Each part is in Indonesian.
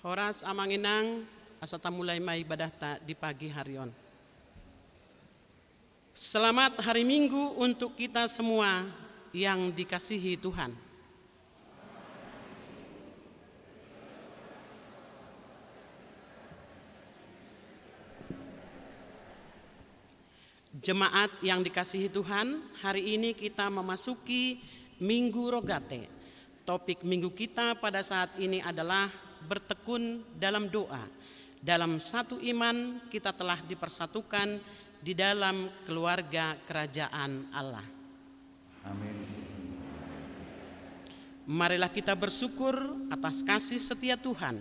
Horas amanginang asata mulai mai ibadahta di pagi harion. Selamat hari Minggu untuk kita semua yang dikasihi Tuhan. Jemaat yang dikasihi Tuhan, hari ini kita memasuki Minggu Rogate. Topik minggu kita pada saat ini adalah bertekun dalam doa. Dalam satu iman kita telah dipersatukan di dalam keluarga kerajaan Allah. Amin. Marilah kita bersyukur atas kasih setia Tuhan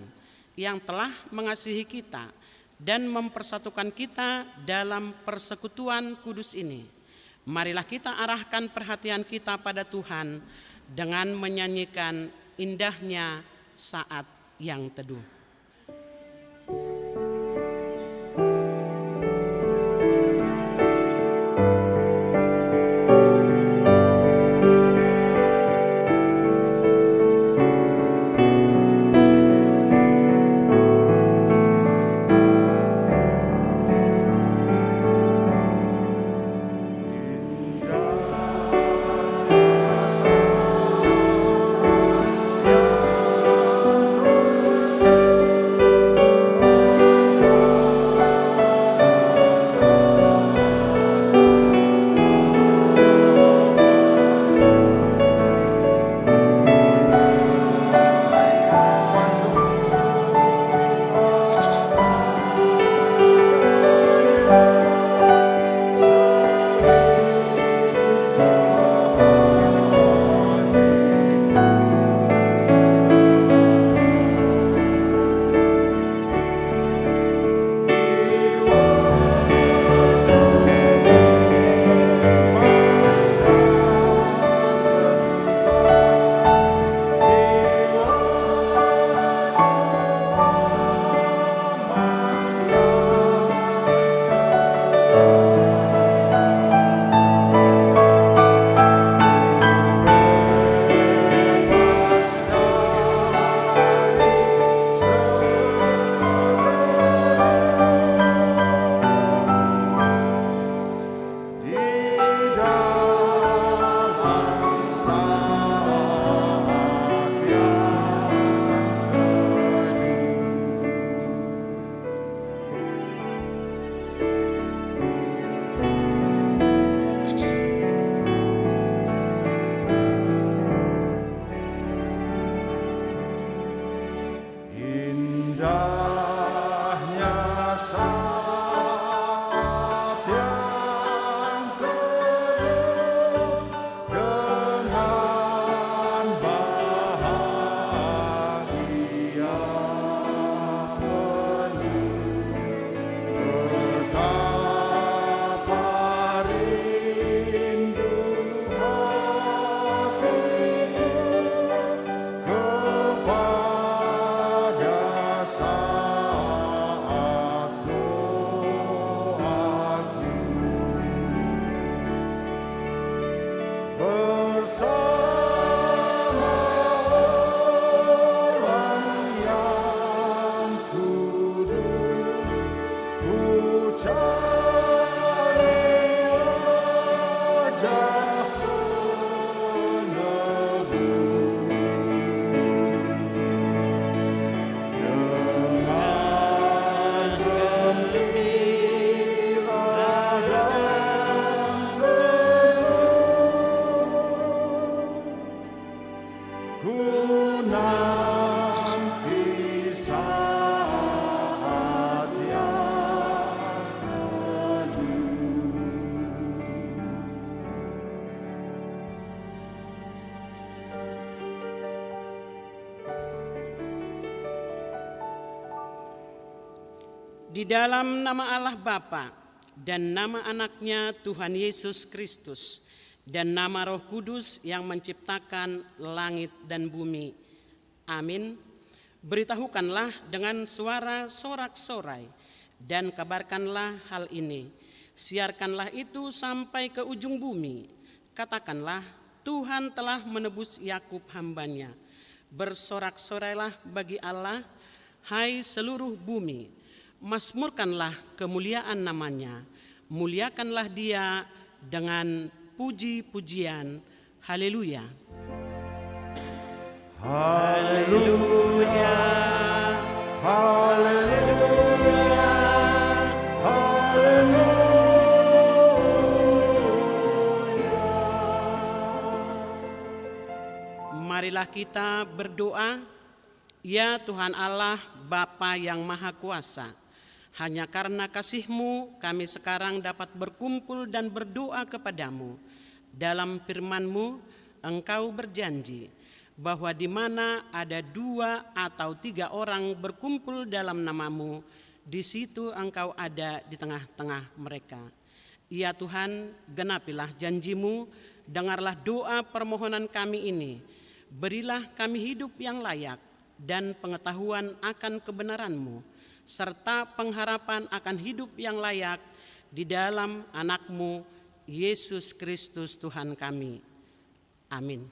yang telah mengasihi kita dan mempersatukan kita dalam persekutuan kudus ini. Marilah kita arahkan perhatian kita pada Tuhan dengan menyanyikan indahnya saat yang teduh. Di dalam nama Allah Bapa dan nama anaknya Tuhan Yesus Kristus dan nama Roh Kudus yang menciptakan langit dan bumi. Amin. Beritahukanlah dengan suara sorak-sorai dan kabarkanlah hal ini. Siarkanlah itu sampai ke ujung bumi. Katakanlah, Tuhan telah menebus Yakub hambanya. Bersorak-sorailah bagi Allah, Hai seluruh bumi, mazmurkanlah kemuliaan namanya, muliakanlah dia dengan puji-pujian. Haleluya. Haleluya, haleluya, haleluya. Marilah kita berdoa. Ya Tuhan Allah, Bapa yang Maha Kuasa, hanya karena kasih-Mu kami sekarang dapat berkumpul dan berdoa kepadamu. Dalam firman-Mu, Engkau berjanji bahwa di mana ada 2 atau 3 orang berkumpul dalam nama-Mu, di situ Engkau ada di tengah-tengah mereka. Ya Tuhan, genapilah janji-Mu, dengarlah doa permohonan kami ini. Berilah kami hidup yang layak dan pengetahuan akan kebenaran-Mu, serta pengharapan akan hidup yang layak di dalam anak-Mu, Yesus Kristus Tuhan kami. Amin.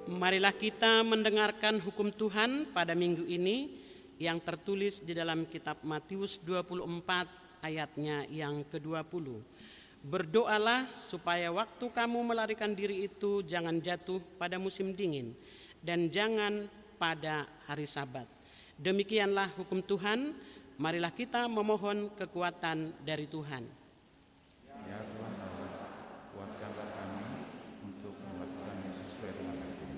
Marilah kita mendengarkan hukum Tuhan pada minggu ini yang tertulis di dalam kitab Matius 24 ayatnya yang ke-20. Berdoalah supaya waktu kamu melarikan diri itu jangan jatuh pada musim dingin dan jangan pada hari Sabat. Demikianlah hukum Tuhan, marilah kita memohon kekuatan dari Tuhan. Ya Tuhan Allah, kuatkanlah kami untuk melakukannya sesuai dengan hati-Mu.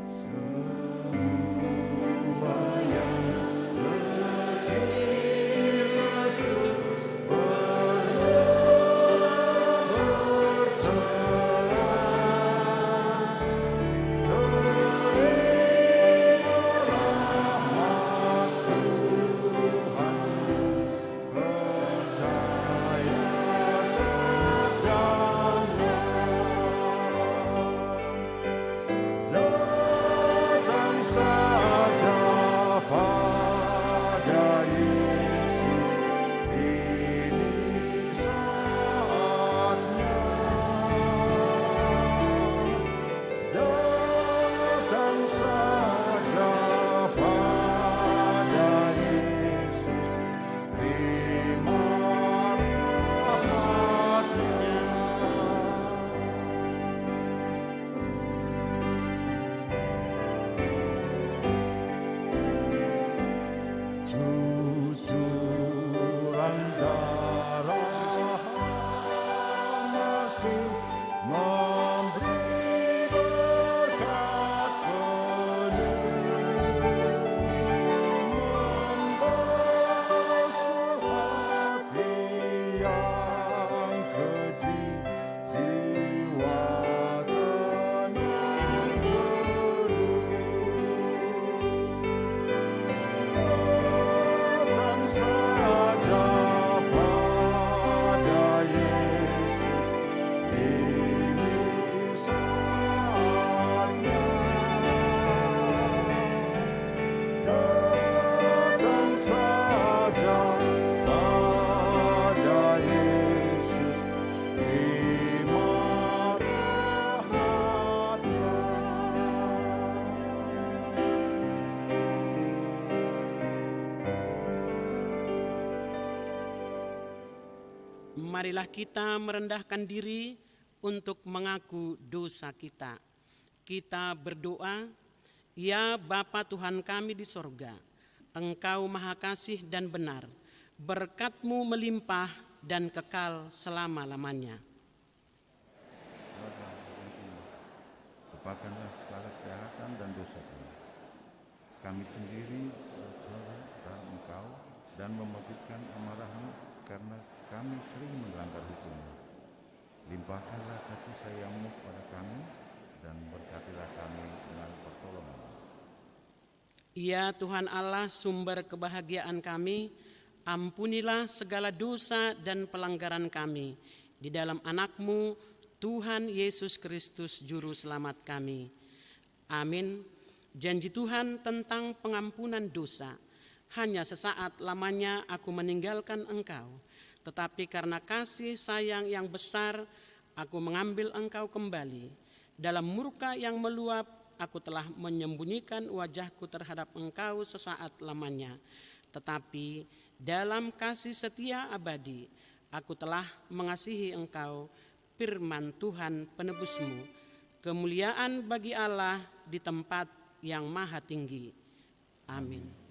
Semua yang Marilah kita merendahkan diri untuk mengaku dosa kita. Kita berdoa, ya Bapa Tuhan kami di sorga, Engkau Maha Kasih dan benar, berkat-Mu melimpah dan kekal selama-lamanya. Lupakanlah segala kejahatan dan dosa kami. Kami sendiri bersalah terhadap Engkau dan menerbitkan amarah-Mu karena kami sering melanggar hukum-Mu. Limpahkanlah kasih sayang-Mu kepada kami dan berkatilah kami dengan pertolongan-Mu. Ya Tuhan Allah, sumber kebahagiaan kami, ampunilah segala dosa dan pelanggaran kami di dalam Anak-Mu, Tuhan Yesus Kristus Juru Selamat kami. Amin. Janji Tuhan tentang pengampunan dosa. Hanya sesaat lamanya aku meninggalkan Engkau, tetapi karena kasih sayang yang besar, aku mengambil Engkau kembali. Dalam murka yang meluap, aku telah menyembunyikan wajahku terhadap Engkau sesaat lamanya. Tetapi dalam kasih setia abadi, aku telah mengasihi Engkau, firman Tuhan penebus-Mu. Kemuliaan bagi Allah di tempat yang maha tinggi. Amin.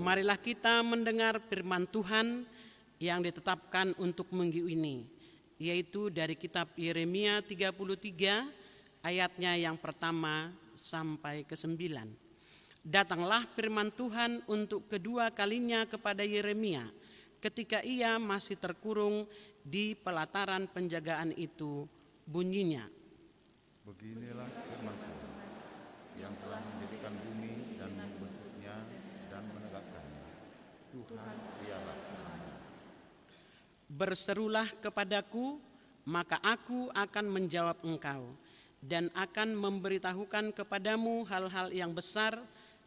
Marilah kita mendengar firman Tuhan yang ditetapkan untuk minggu ini, yaitu dari kitab Yeremia 33 ayatnya yang pertama sampai ke-9. Datanglah firman Tuhan untuk kedua kalinya kepada Yeremia ketika ia masih terkurung di pelataran penjagaan itu, bunyinya. Beginilah firman Tuhan yang telah menjadikan bumi dan membentuknya dan menegakkannya. Tuhan ialah namanya. Berserulah kepadaku, maka aku akan menjawab engkau dan akan memberitahukan kepadamu hal-hal yang besar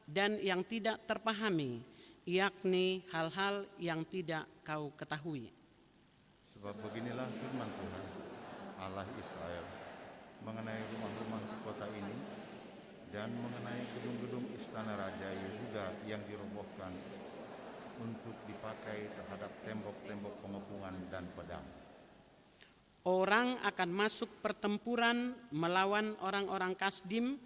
dan yang tidak terpahami, yakni hal-hal yang tidak kau ketahui. Sebab beginilah firman Tuhan, Allah Israel, mengenai rumah-rumah kota ini dan mengenai gedung-gedung istana Raja Yehuda yang dirobohkan untuk dipakai terhadap tembok-tembok pengepungan dan pedang. Orang akan masuk pertempuran melawan orang-orang Kasdim,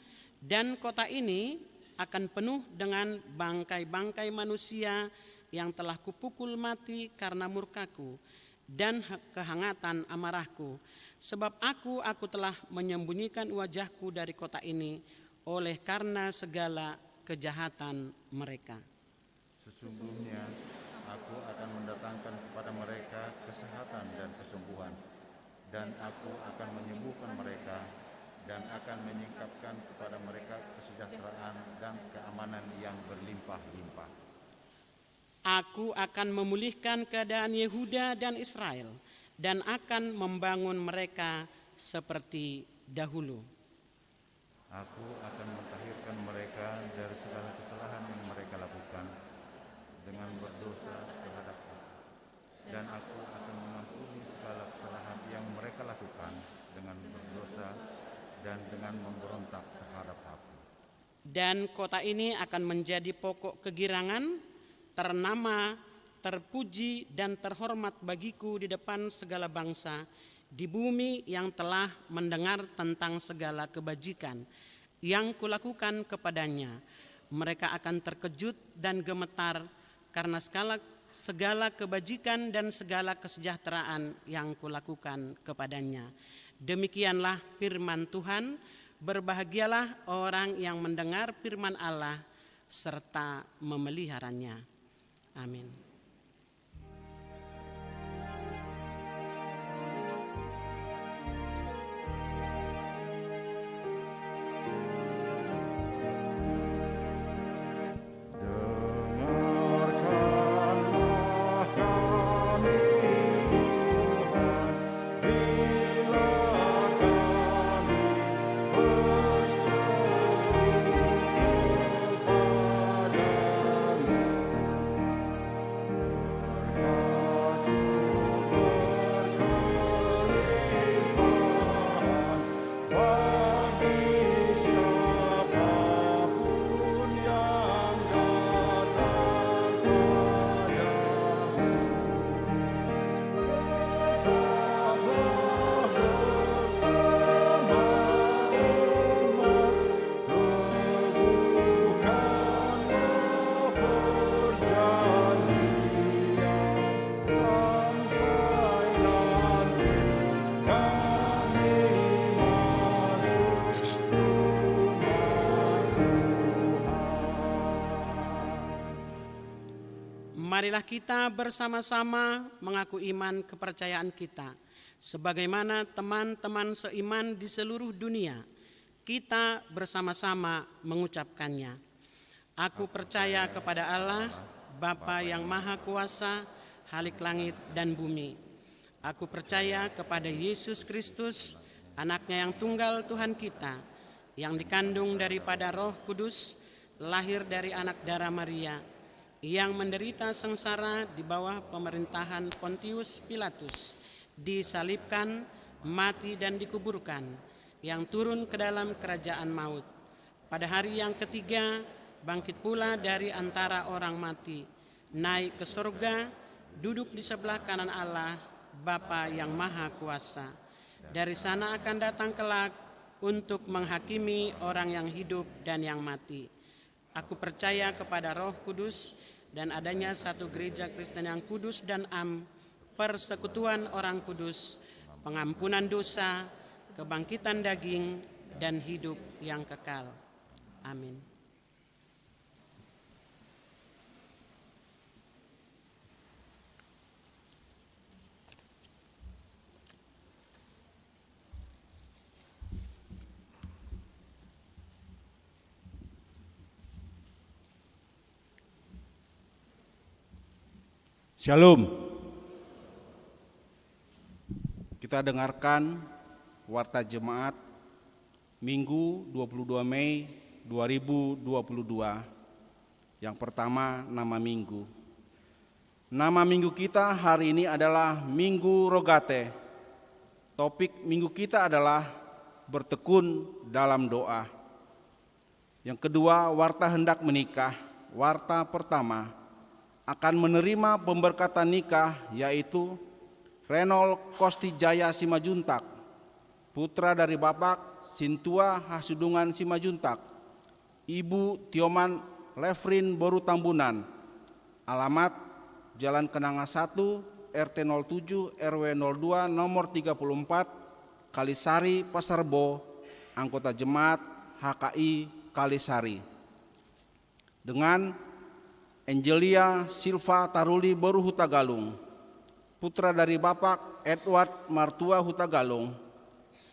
dan kota ini akan penuh dengan bangkai-bangkai manusia yang telah kupukul mati karena murkaku dan kehangatan amarahku. Sebab aku telah menyembunyikan wajahku dari kota ini oleh karena segala kejahatan mereka. Sesungguhnya aku akan mendatangkan kepada mereka kesehatan dan kesembuhan, dan aku akan menyembuhkan mereka dan akan menyingkapkan kepada mereka kesejahteraan dan keamanan yang berlimpah-limpah. Aku akan memulihkan keadaan Yehuda dan Israel dan akan membangun mereka seperti dahulu. Aku akan mentahirkan mereka dari segala kesalahan yang mereka lakukan dengan berdosa terhadap aku. Dan aku akan mengampuni segala kesalahan yang mereka lakukan dengan berdosa dan dengan memberontak terhadap aku. Dan kota ini akan menjadi pokok kegirangan, ternama, terpuji dan terhormat bagiku di depan segala bangsa, di bumi yang telah mendengar tentang segala kebajikan yang kulakukan kepadanya. Mereka akan terkejut dan gemetar karena segala kebajikan dan segala kesejahteraan yang kulakukan kepadanya. Demikianlah firman Tuhan. Berbahagialah orang yang mendengar firman Allah serta memeliharanya. Amin. Marilah kita bersama-sama mengaku iman kepercayaan kita. Sebagaimana teman-teman seiman di seluruh dunia, kita bersama-sama mengucapkannya. Aku percaya kepada Allah, Bapa yang Maha Kuasa, Khalik langit dan bumi. Aku percaya kepada Yesus Kristus, Anaknya yang tunggal Tuhan kita, yang dikandung daripada Roh Kudus, lahir dari anak darah Maria, yang menderita sengsara di bawah pemerintahan Pontius Pilatus, disalibkan, mati dan dikuburkan, yang turun ke dalam kerajaan maut. Pada hari yang ketiga, bangkit pula dari antara orang mati, naik ke surga, duduk di sebelah kanan Allah, Bapa yang Maha Kuasa. Dari sana akan datang kelak untuk menghakimi orang yang hidup dan yang mati. Aku percaya kepada Roh Kudus dan adanya satu gereja Kristen yang kudus dan persekutuan orang kudus, pengampunan dosa, kebangkitan daging, dan hidup yang kekal. Amin. Shalom. Kita dengarkan Warta Jemaat Minggu 22 Mei 2022. Yang pertama, nama minggu. Nama minggu kita hari ini adalah Minggu Rogate. Topik minggu kita adalah bertekun dalam doa. Yang kedua, warta hendak menikah. Warta pertama akan menerima pemberkatan nikah, yaitu Renol Kostijaya Simajuntak, putra dari Bapak Sintua Hasudungan Simajuntak, Ibu Tioman Lefrin Boru Tambunan, alamat Jalan Kenanga 1, RT 07, RW 02, nomor 34, Kalisari, Pasarbo, anggota jemaat HKI Kalisari. Dengan Angelia Silva Taruli Boru Hutagalung, putra dari Bapak Edward Martua Hutagalung,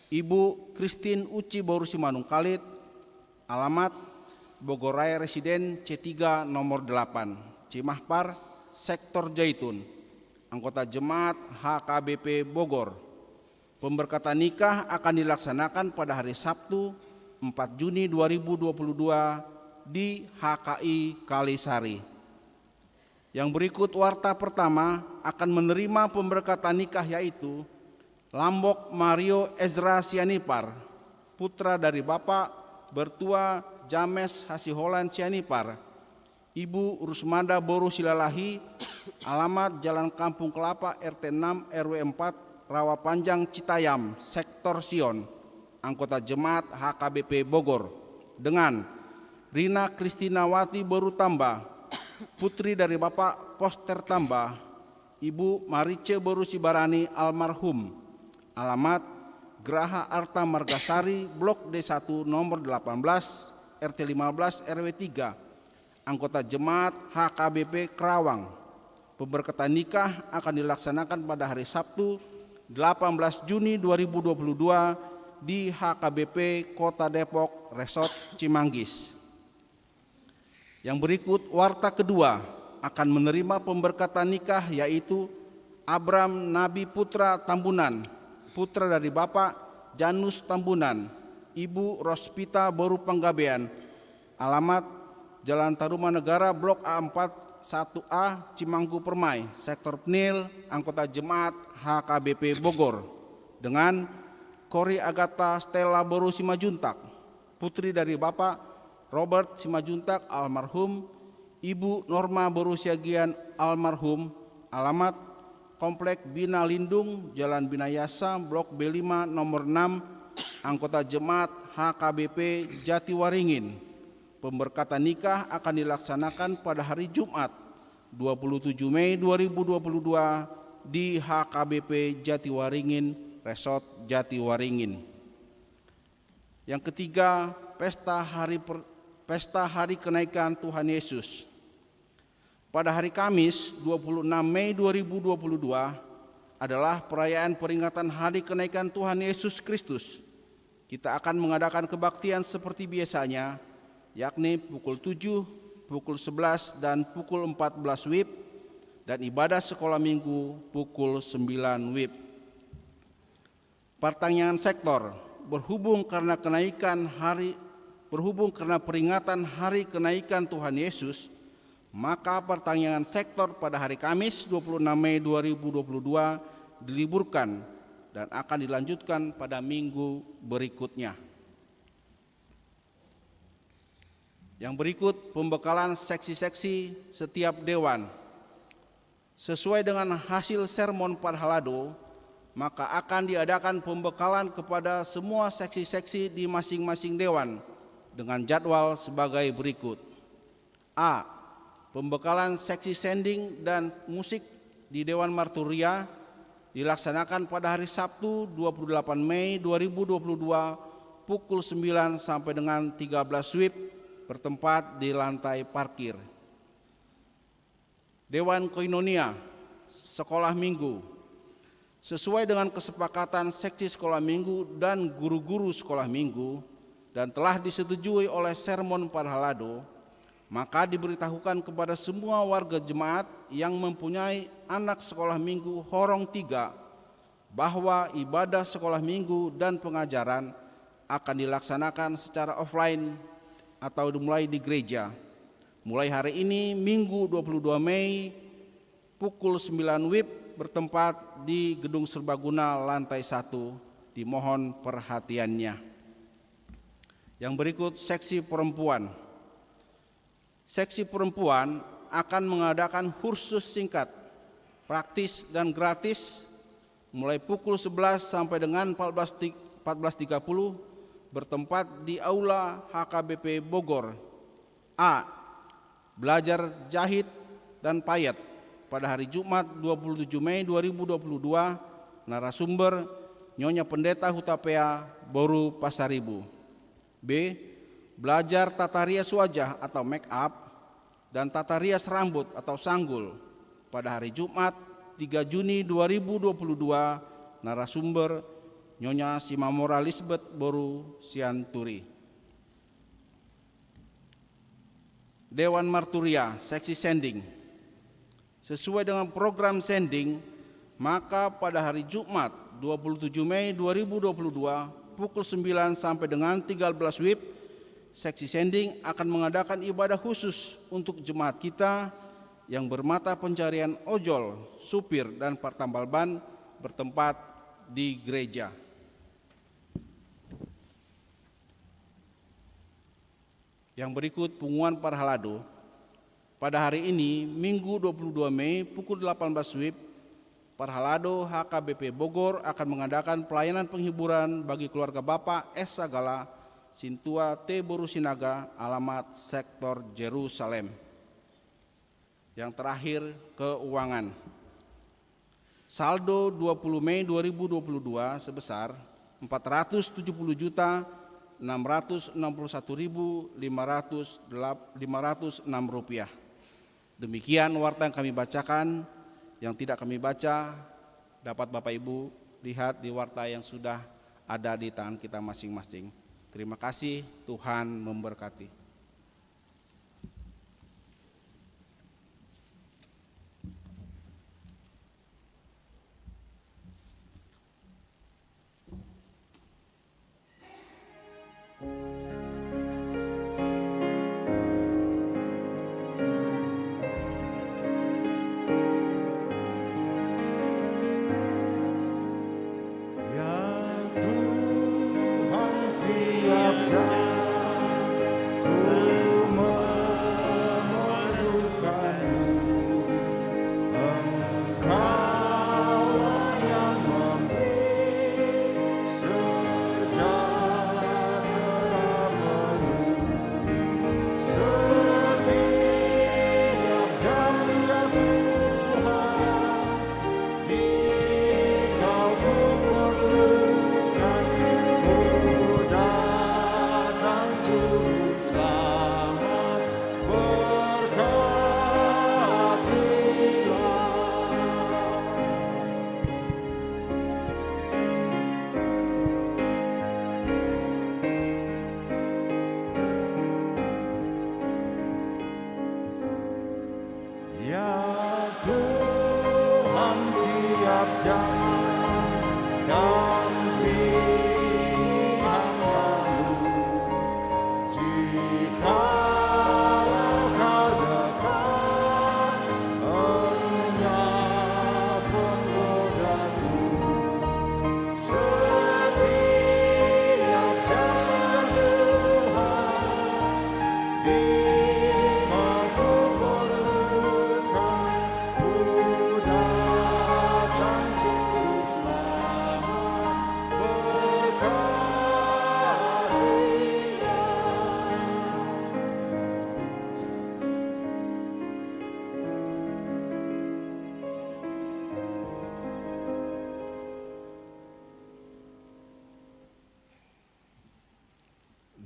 Ibu Christine Uci Boru Simanung Kalit, alamat Bogor Raya Residen C3 nomor 8, Cimahpar, Sektor Jaitun, anggota jemaat HKBP Bogor. Pemberkatan nikah akan dilaksanakan pada hari Sabtu 4 Juni 2022 di HKI Kalisari. Yang berikut warta pertama akan menerima pemberkatan nikah, yaitu Lambok Mario Ezra Sianipar, putra dari Bapak Bertua James Hasiholan Sianipar, Ibu Rusmanda Boru Silalahi, alamat Jalan Kampung Kelapa RT 6 RW 4 Rawapanjang Citayam, Sektor Sion, anggota jemaat HKBP Bogor, dengan Rina Kristinawati Boru Tambah, putri dari Bapak Poster Tambah, Ibu Marice Boru Sibarani almarhum, alamat Geraha Arta Margasari, Blok D1 nomor 18, RT 15 RW 3, anggota jemaat HKBP Kerawang. Pemberkatan nikah akan dilaksanakan pada hari Sabtu 18 Juni 2022 di HKBP Kota Depok, Resort Cimanggis. Yang berikut warta kedua akan menerima pemberkatan nikah, yaitu Abram Nabi Putra Tambunan, putra dari Bapak Janus Tambunan, Ibu Rospita Boru Panggabean, alamat Jalan Tarumanegara Blok A4 1A Cimanggu Permai, Sektor Pnil, anggota jemaat HKBP Bogor, dengan Kori Agatha Stella Boru Simajuntak, putri dari Bapak Robert Simajuntak almarhum, Ibu Norma Boru Siagian almarhum, alamat Komplek Bina Lindung, Jalan Binayasa, Blok B5 nomor 6, anggota jemaat HKBP Jatiwaringin. Pemberkatan nikah akan dilaksanakan pada hari Jumat 27 Mei 2022 di HKBP Jatiwaringin, Resort Jatiwaringin. Yang ketiga, pesta hari kenaikan Tuhan Yesus. Pada hari Kamis 26 Mei 2022 adalah perayaan peringatan hari kenaikan Tuhan Yesus Kristus. Kita akan mengadakan kebaktian seperti biasanya, yakni pukul 7, pukul 11, dan pukul 14 WIB, dan ibadah sekolah minggu pukul 9 WIB. Pertanyaan sektor, berhubung karena peringatan hari kenaikan Tuhan Yesus, maka pertanyaan sektor pada hari Kamis 26 Mei 2022 diliburkan dan akan dilanjutkan pada minggu berikutnya. Yang berikut pembekalan seksi-seksi setiap dewan. Sesuai dengan hasil sermon Parhalado, maka akan diadakan pembekalan kepada semua seksi-seksi di masing-masing dewan dengan jadwal sebagai berikut. A. Pembekalan seksi sending dan musik di Dewan Marturia dilaksanakan pada hari Sabtu 28 Mei 2022 pukul 9 sampai dengan 13 WIB bertempat di lantai parkir. Dewan Koinonia Sekolah Minggu sesuai dengan kesepakatan seksi sekolah minggu dan guru-guru sekolah minggu dan telah disetujui oleh sermon Parhalado, maka diberitahukan kepada semua warga jemaat yang mempunyai anak sekolah minggu Horong 3 bahwa ibadah sekolah minggu dan pengajaran akan dilaksanakan secara offline atau dimulai di gereja. Mulai hari ini Minggu 22 Mei pukul 9 WIB bertempat di Gedung Serbaguna lantai 1. Dimohon perhatiannya. Yang berikut seksi perempuan. Seksi perempuan akan mengadakan kursus singkat, praktis dan gratis mulai pukul 11 sampai dengan 14.30 bertempat di Aula HKBP Bogor. A. Belajar jahit dan payet pada hari Jumat 27 Mei 2022, narasumber Nyonya Pendeta Hutapea Boru Pasaribu. B. Belajar tata rias wajah atau make up dan tata rias rambut atau sanggul pada hari Jumat 3 Juni 2022, narasumber Nyonya Simamora Lisbeth Boru Sianturi. Dewan Marturia seksi sending. Sesuai dengan program sending, maka pada hari Jumat 27 Mei 2022 pukul 9 sampai dengan 13 WIB, seksi sending akan mengadakan ibadah khusus untuk jemaat kita yang bermata pencarian ojol, supir, dan partambal ban bertempat di gereja. Yang berikut pengumuman Parhalado. Pada hari ini, Minggu 22 Mei pukul 18 WIB, Parhalado HKBP Bogor akan mengadakan pelayanan penghiburan bagi keluarga Bapak S. Sagala, Sintua T. Borusinaga, alamat sektor Jerusalem. Yang terakhir, keuangan. Saldo 20 Mei 2022 sebesar Rp470.661.506. Demikian warta yang kami bacakan. Yang tidak kami baca dapat Bapak Ibu lihat di warta yang sudah ada di tangan kita masing-masing. Terima kasih, Tuhan memberkati.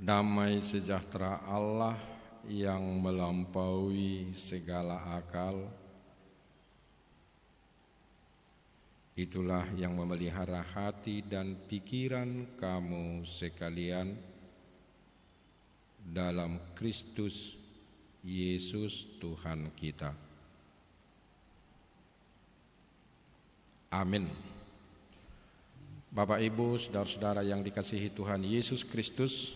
Damai sejahtera Allah yang melampaui segala akal, itulah yang memelihara hati dan pikiran kamu sekalian dalam Kristus Yesus Tuhan kita. Amin. Bapak, Ibu, saudara-saudara yang dikasihi Tuhan Yesus Kristus,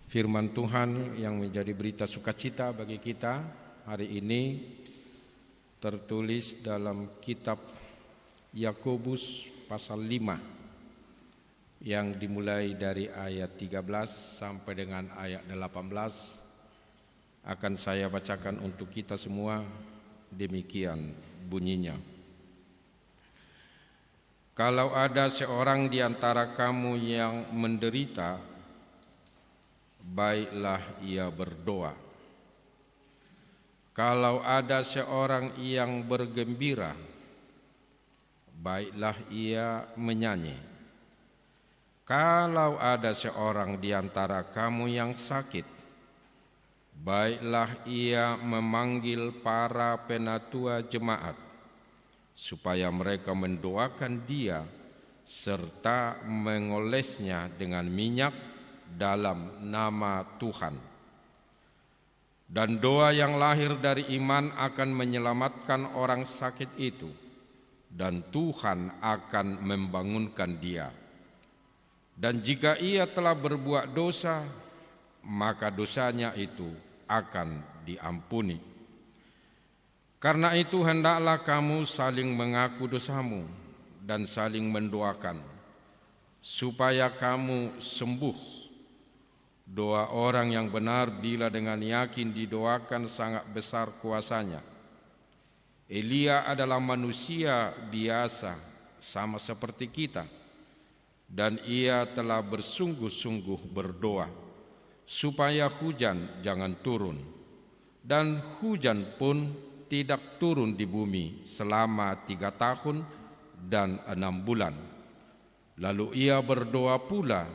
firman Tuhan yang menjadi berita sukacita bagi kita hari ini tertulis dalam kitab Yakobus pasal 5 yang dimulai dari ayat 13 sampai dengan ayat 18. Akan saya bacakan untuk kita semua, demikian bunyinya. Kalau ada seorang di antara kamu yang menderita, baiklah ia berdoa. Kalau ada seorang yang bergembira, baiklah ia menyanyi. Kalau ada seorang di antara kamu yang sakit, baiklah ia memanggil para penatua jemaat, supaya mereka mendoakan dia serta mengolesnya dengan minyak dalam nama Tuhan. Dan doa yang lahir dari iman akan menyelamatkan orang sakit itu, dan Tuhan akan membangunkan dia. Dan jika ia telah berbuat dosa, maka dosanya itu akan diampuni. Karena itu hendaklah kamu saling mengaku dosamu dan saling mendoakan, supaya kamu sembuh. Doa orang yang benar bila dengan yakin didoakan sangat besar kuasanya. Elia adalah manusia biasa sama seperti kita, dan ia telah bersungguh-sungguh berdoa supaya hujan jangan turun, dan hujan pun tidak turun di bumi selama 3 tahun dan 6 bulan. Lalu ia berdoa pula,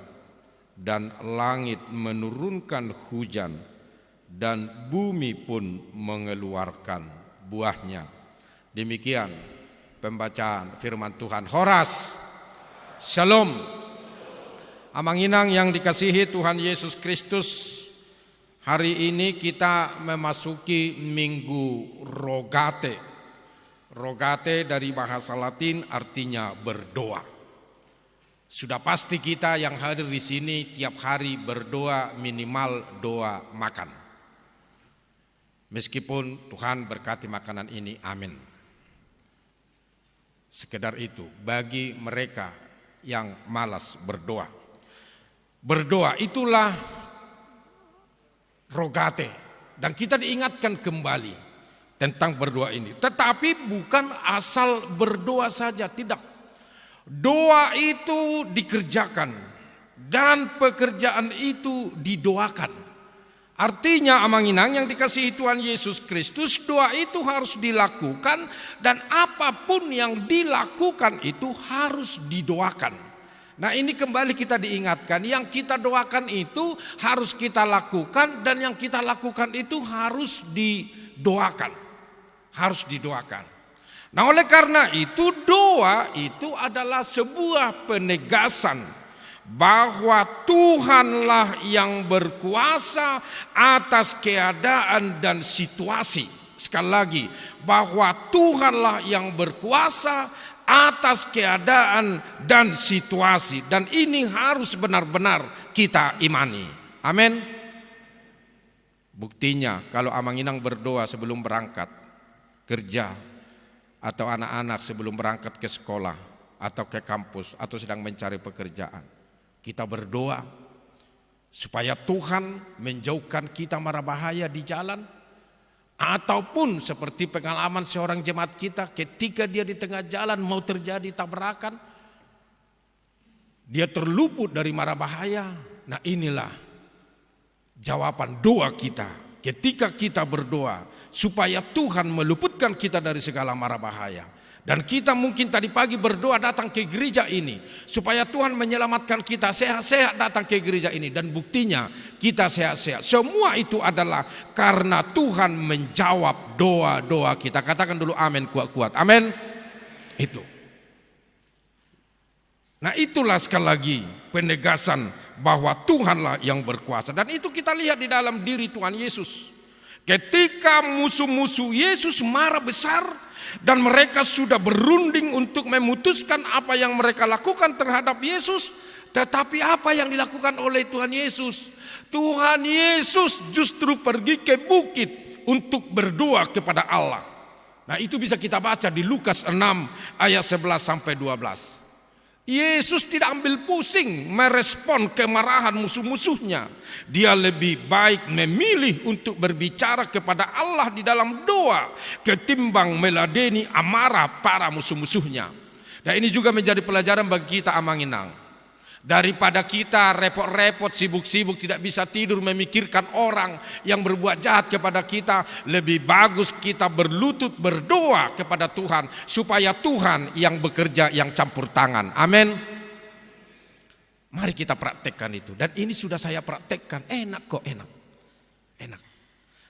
dan langit menurunkan hujan, dan bumi pun mengeluarkan buahnya. Demikian pembacaan firman Tuhan. Horas, Shalom. Amanginang yang dikasihi Tuhan Yesus Kristus, hari ini kita memasuki Minggu Rogate. Rogate dari bahasa Latin artinya berdoa. Sudah pasti kita yang hadir di sini tiap hari berdoa, minimal doa makan. Meskipun Tuhan berkati makanan ini, amin. Sekedar itu bagi mereka yang malas berdoa. Berdoa itulah rogate, dan kita diingatkan kembali tentang berdoa ini. Tetapi bukan asal berdoa saja, tidak. Doa itu dikerjakan dan pekerjaan itu didoakan. Artinya amanginang yang dikasihi Tuhan Yesus Kristus, doa itu harus dilakukan, dan apapun yang dilakukan itu harus didoakan. Nah, ini kembali kita diingatkan, yang kita doakan itu harus kita lakukan, dan yang kita lakukan itu harus didoakan. Harus didoakan. Nah, oleh karena itu doa itu adalah sebuah penegasan bahwa Tuhanlah yang berkuasa atas keadaan dan situasi. Sekali lagi, bahwa Tuhanlah yang berkuasa atas keadaan dan situasi, dan ini harus benar-benar kita imani. Amin. Buktinya kalau amanginang berdoa sebelum berangkat kerja, atau anak-anak sebelum berangkat ke sekolah atau ke kampus atau sedang mencari pekerjaan, kita berdoa supaya Tuhan menjauhkan kita mara bahaya di jalan, ataupun seperti pengalaman seorang jemaat kita ketika dia di tengah jalan mau terjadi tabrakan, dia terluput dari mara bahaya. Nah, inilah jawaban doa kita ketika kita berdoa supaya Tuhan meluputkan kita dari segala mara bahaya. Dan kita mungkin tadi pagi berdoa datang ke gereja ini supaya Tuhan menyelamatkan kita, sehat-sehat datang ke gereja ini, dan buktinya kita sehat-sehat. Semua itu adalah karena Tuhan menjawab doa-doa kita. Katakan dulu amin kuat-kuat. Amin. Itu. Nah, itulah sekali lagi penegasan bahwa Tuhanlah yang berkuasa, dan itu kita lihat di dalam diri Tuhan Yesus. Ketika musuh-musuh Yesus marah besar dan mereka sudah berunding untuk memutuskan apa yang mereka lakukan terhadap Yesus, tetapi apa yang dilakukan oleh Tuhan Yesus? Tuhan Yesus justru pergi ke bukit untuk berdoa kepada Allah. Nah, itu bisa kita baca di Lukas 6 ayat 11 sampai 12. Yesus tidak ambil pusing merespon kemarahan musuh-musuhnya. Dia lebih baik memilih untuk berbicara kepada Allah di dalam doa ketimbang meladeni amarah para musuh-musuhnya. Dan ini juga menjadi pelajaran bagi kita amanginang. Daripada kita repot-repot, sibuk-sibuk, tidak bisa tidur memikirkan orang yang berbuat jahat kepada kita, lebih bagus kita berlutut berdoa kepada Tuhan supaya Tuhan yang bekerja, yang campur tangan. Amin. Mari kita praktekkan itu. Dan ini sudah saya praktekkan. Enak kok, enak.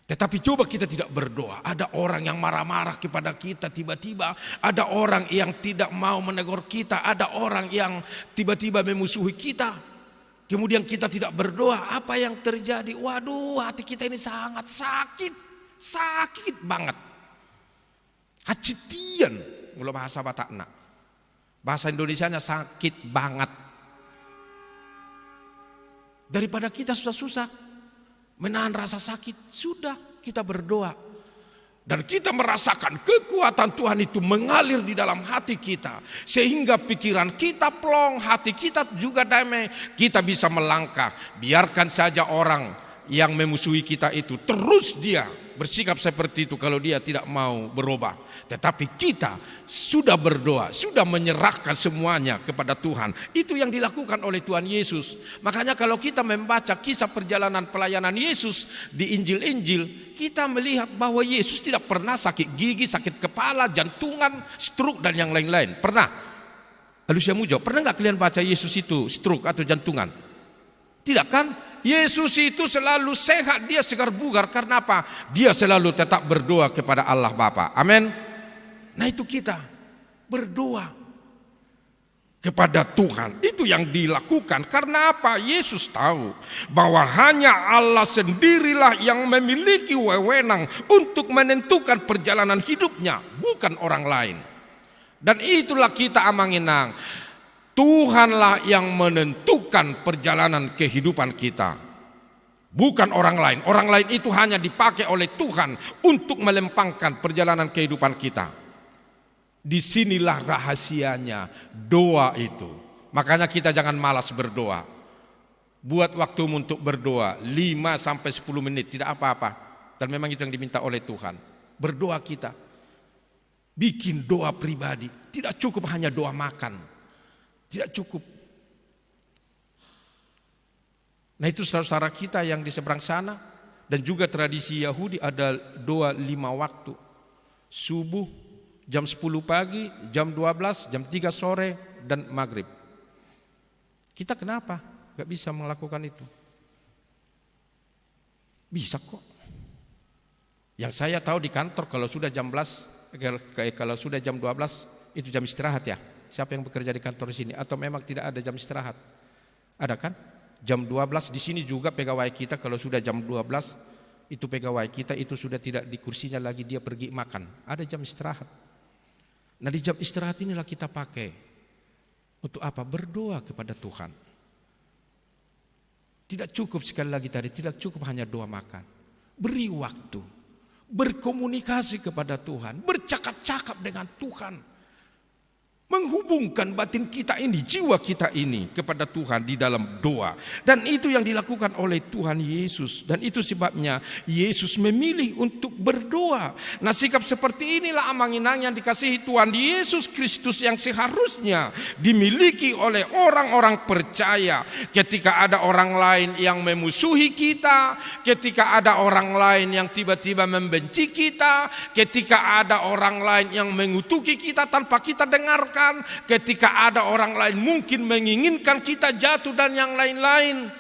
Tetapi coba kita tidak berdoa. Ada orang yang marah-marah kepada kita tiba-tiba. Ada orang yang tidak mau menegur kita. Ada orang yang tiba-tiba memusuhi kita. Kemudian kita tidak berdoa. Apa yang terjadi? Waduh, hati kita ini sangat sakit. Sakit banget. Hacitian. Mula bahasa Batakna. Bahasa Indonesianya sakit banget. Daripada kita susah-susah menahan rasa sakit, sudah kita berdoa. Dan kita merasakan kekuatan Tuhan itu mengalir di dalam hati kita. Sehingga pikiran kita plong, hati kita juga damai. Kita bisa melangkah. Biarkan saja orang yang memusuhi kita itu terus dia bersikap seperti itu kalau dia tidak mau berubah. Tetapi kita sudah berdoa, sudah menyerahkan semuanya kepada Tuhan. Itu yang dilakukan oleh Tuhan Yesus. Makanya kalau kita membaca kisah perjalanan pelayanan Yesus di Injil-Injil, kita melihat bahwa Yesus tidak pernah sakit gigi, sakit kepala, jantungan, stroke dan yang lain-lain. Pernah? Lalu saya mau jawab, pernah nggak kalian baca Yesus itu stroke atau jantungan? Tidak kan? Yesus itu selalu sehat, dia segar bugar. Karena apa? Dia selalu tetap berdoa kepada Allah Bapa. Amin. Nah itu kita berdoa kepada Tuhan. Itu yang dilakukan. Karena apa? Yesus tahu bahwa hanya Allah sendirilah yang memiliki wewenang untuk menentukan perjalanan hidupnya, bukan orang lain. Dan itulah kita amanginang. Tuhanlah yang menentukan perjalanan kehidupan kita, bukan orang lain. Orang lain itu hanya dipakai oleh Tuhan untuk melempangkan perjalanan kehidupan kita. Disinilah rahasianya doa itu. Makanya kita jangan malas berdoa. Buat waktu untuk berdoa 5-10 menit, tidak apa-apa. Dan memang itu yang diminta oleh Tuhan. Berdoa kita, bikin doa pribadi. Tidak cukup hanya doa makan. Tidak cukup. Nah itu saudara-saudara kita yang di seberang sana. Dan juga tradisi Yahudi ada doa 5 waktu. Subuh, jam 10 pagi, jam 12, jam 3 sore, dan maghrib. Kita kenapa gak bisa melakukan itu? Bisa kok. Yang saya tahu di kantor kalau sudah jam 12, kalau sudah jam 12 itu jam istirahat ya. Siapa yang bekerja di kantor sini? Atau memang tidak ada jam istirahat? Ada kan? Jam 12 di sini juga pegawai kita kalau sudah jam 12 itu pegawai kita itu sudah tidak di kursinya lagi, dia pergi makan. Ada jam istirahat. Nah di jam istirahat inilah kita pakai untuk apa? Berdoa kepada Tuhan. Tidak cukup sekali lagi tadi, tidak cukup hanya doa makan. Beri waktu, berkomunikasi kepada Tuhan, bercakap-cakap dengan Tuhan. Menghubungkan batin kita ini, jiwa kita ini kepada Tuhan di dalam doa. Dan itu yang dilakukan oleh Tuhan Yesus. Dan itu sebabnya Yesus memilih untuk berdoa. Nah sikap seperti inilah amanginang yang dikasihi Tuhan Yesus Kristus yang seharusnya dimiliki oleh orang-orang percaya. Ketika ada orang lain yang memusuhi kita, ketika ada orang lain yang tiba-tiba membenci kita, ketika ada orang lain yang mengutuki kita tanpa kita dengarkan, ketika ada orang lain mungkin menginginkan kita jatuh dan yang lain-lain.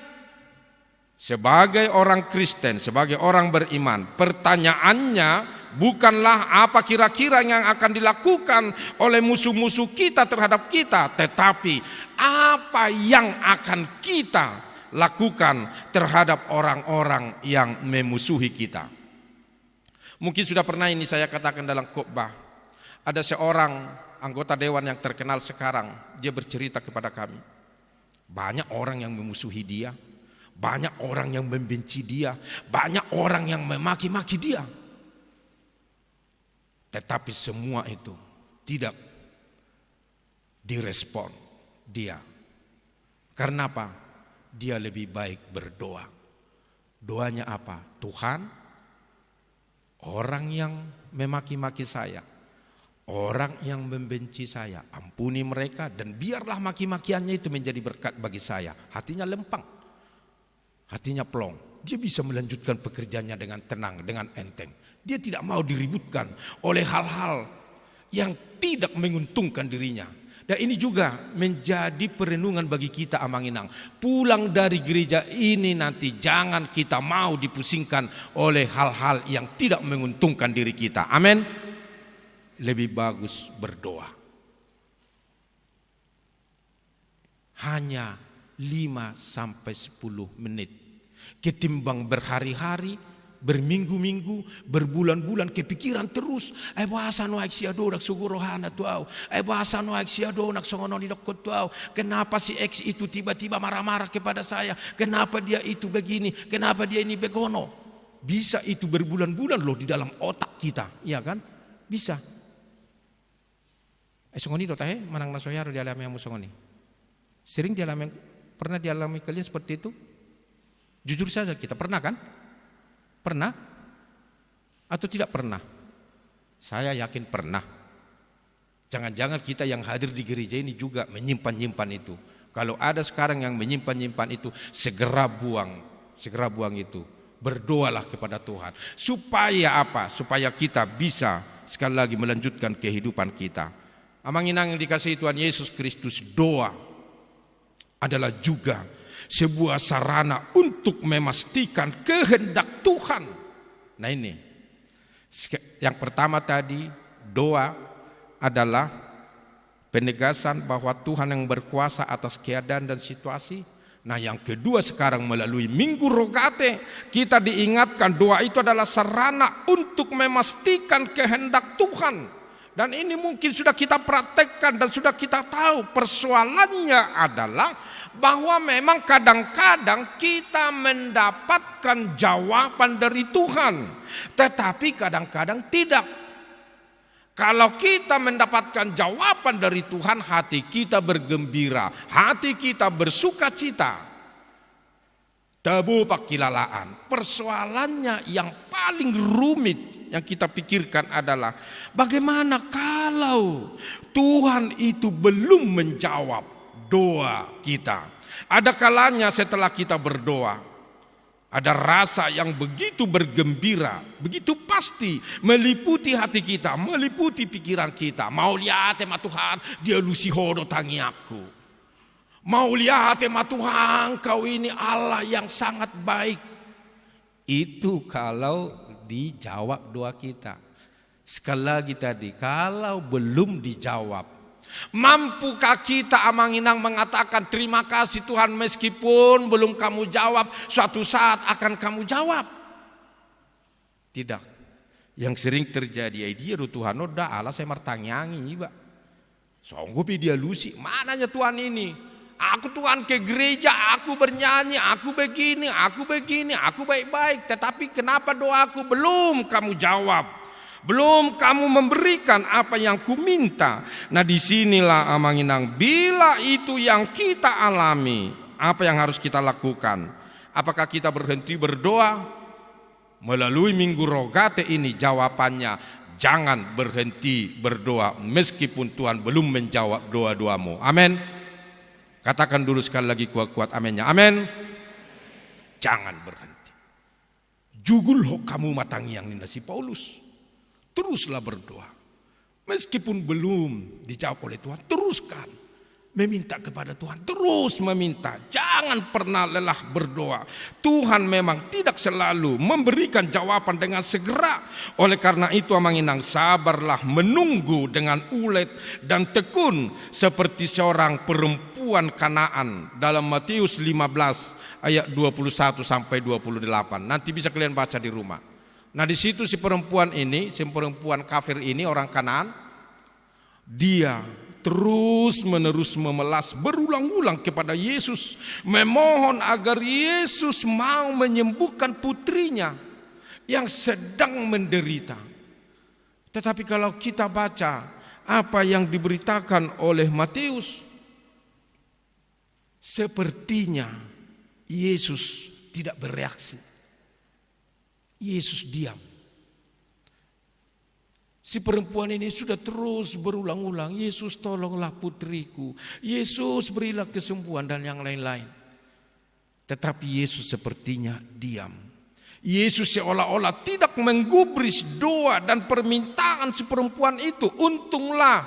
Sebagai orang Kristen, sebagai orang beriman, pertanyaannya bukanlah apa kira-kira yang akan dilakukan oleh musuh-musuh kita terhadap kita, tetapi apa yang akan kita lakukan terhadap orang-orang yang memusuhi kita. Mungkin sudah pernah ini saya katakan dalam khotbah. Ada seorang anggota dewan yang terkenal sekarang, dia bercerita kepada kami. Banyak orang yang memusuhi dia, banyak orang yang membenci dia, banyak orang yang memaki-maki dia. Tetapi semua itu tidak direspon dia. Karena apa? Dia lebih baik berdoa. Doanya apa? Tuhan, orang yang memaki-maki saya, orang yang membenci saya, ampuni mereka dan biarlah maki-makiannya itu menjadi berkat bagi saya. Hatinya lempang, hatinya plong. Dia bisa melanjutkan pekerjaannya dengan tenang, dengan enteng. Dia tidak mau diributkan oleh hal-hal yang tidak menguntungkan dirinya. Dan ini juga menjadi perenungan bagi kita amanginang. Pulang dari gereja ini nanti jangan kita mau dipusingkan oleh hal-hal yang tidak menguntungkan diri kita. Amin. Lebih bagus berdoa. Hanya 5-10 menit. Ketimbang berhari-hari, berminggu-minggu, berbulan-bulan kepikiran terus. Bahasa no aksiado nak sugorohana tuau. Bahasa no aksiado nak songono di dokot tuau. Kenapa si X itu tiba-tiba marah-marah kepada saya? Kenapa dia itu begini? Kenapa dia ini begono? Bisa itu berbulan-bulan loh di dalam otak kita, ya kan? Bisa. Songoni do tahe manang nasoyaro dialami yang musongoni. Sering dialami, pernah dialami kalian seperti itu? Jujur saja kita pernah kan? Pernah? Atau tidak pernah? Saya yakin pernah. Jangan-jangan kita yang hadir di gereja ini juga menyimpan-nyimpan itu. Kalau ada sekarang yang menyimpan-nyimpan itu, segera buang itu. Berdoalah kepada Tuhan. Supaya apa? Supaya kita bisa sekali lagi melanjutkan kehidupan kita. Amang-inang yang dikasihi Tuhan Yesus Kristus, doa adalah juga sebuah sarana untuk memastikan kehendak Tuhan. Nah ini, yang pertama tadi, doa adalah penegasan bahwa Tuhan yang berkuasa atas keadaan dan situasi. Nah yang kedua sekarang melalui Minggu Rogate kita diingatkan doa itu adalah sarana untuk memastikan kehendak Tuhan. Dan ini mungkin sudah kita praktekkan dan sudah kita tahu. Persoalannya adalah bahwa memang kadang-kadang kita mendapatkan jawaban dari Tuhan, tetapi kadang-kadang tidak. Kalau kita mendapatkan jawaban dari Tuhan, hati kita bergembira, hati kita bersuka cita. Tebu pakilalaan. Persoalannya yang paling rumit yang kita pikirkan adalah bagaimana kalau Tuhan itu belum menjawab doa kita. Ada kalanya setelah kita berdoa, ada rasa yang begitu bergembira, begitu pasti meliputi hati kita, meliputi pikiran kita. Mau lihat sama Tuhan, dia lusihodo tangi aku. Mau lihat sama Tuhan, kau ini Allah yang sangat baik. Itu kalau dijawab doa kita. Sekali lagi tadi, kalau belum dijawab, mampukah kita amang-inang mengatakan terima kasih Tuhan meskipun belum kamu jawab, suatu saat akan kamu jawab? Tidak. Yang sering terjadi dia Tuhan oda Allah saya mertanyangi Pak. Sanggup dia lusi, mananya Tuhan ini? Aku Tuhan ke gereja, aku bernyanyi, aku begini, aku baik-baik. Tetapi kenapa doaku belum kamu jawab? Belum kamu memberikan apa yang ku minta. Nah disinilah amang-inang, bila itu yang kita alami, apa yang harus kita lakukan? Apakah kita berhenti berdoa? Melalui Minggu Rogate ini jawabannya, jangan berhenti berdoa meskipun Tuhan belum menjawab doa-doamu. Amin. Katakan dulu sekali lagi kuat-kuat aminnya. Amin. Jangan berhenti. Jugul ho kamu matangi yang nina si Paulus. Teruslah berdoa. Meskipun belum dijawab oleh Tuhan, teruskan meminta kepada Tuhan, terus meminta. Jangan pernah lelah berdoa. Tuhan memang tidak selalu memberikan jawaban dengan segera. Oleh karena itu amang-inang, sabarlah menunggu dengan ulet dan tekun seperti seorang perempuan Kanaan dalam Matius 15 ayat 21 sampai 28. Nanti bisa kalian baca di rumah. Nah di situ si perempuan kafir ini, orang Kanaan, dia terus-menerus memelas berulang-ulang kepada Yesus, memohon agar Yesus mau menyembuhkan putrinya yang sedang menderita. Tetapi kalau kita baca apa yang diberitakan oleh Matius, sepertinya Yesus tidak bereaksi. Yesus diam. Si perempuan ini sudah terus berulang-ulang, Yesus tolonglah putriku, Yesus berilah kesembuhan dan yang lain-lain. Tetapi Yesus sepertinya diam. Yesus seolah-olah tidak menggubris doa dan permintaan si perempuan itu. Untunglah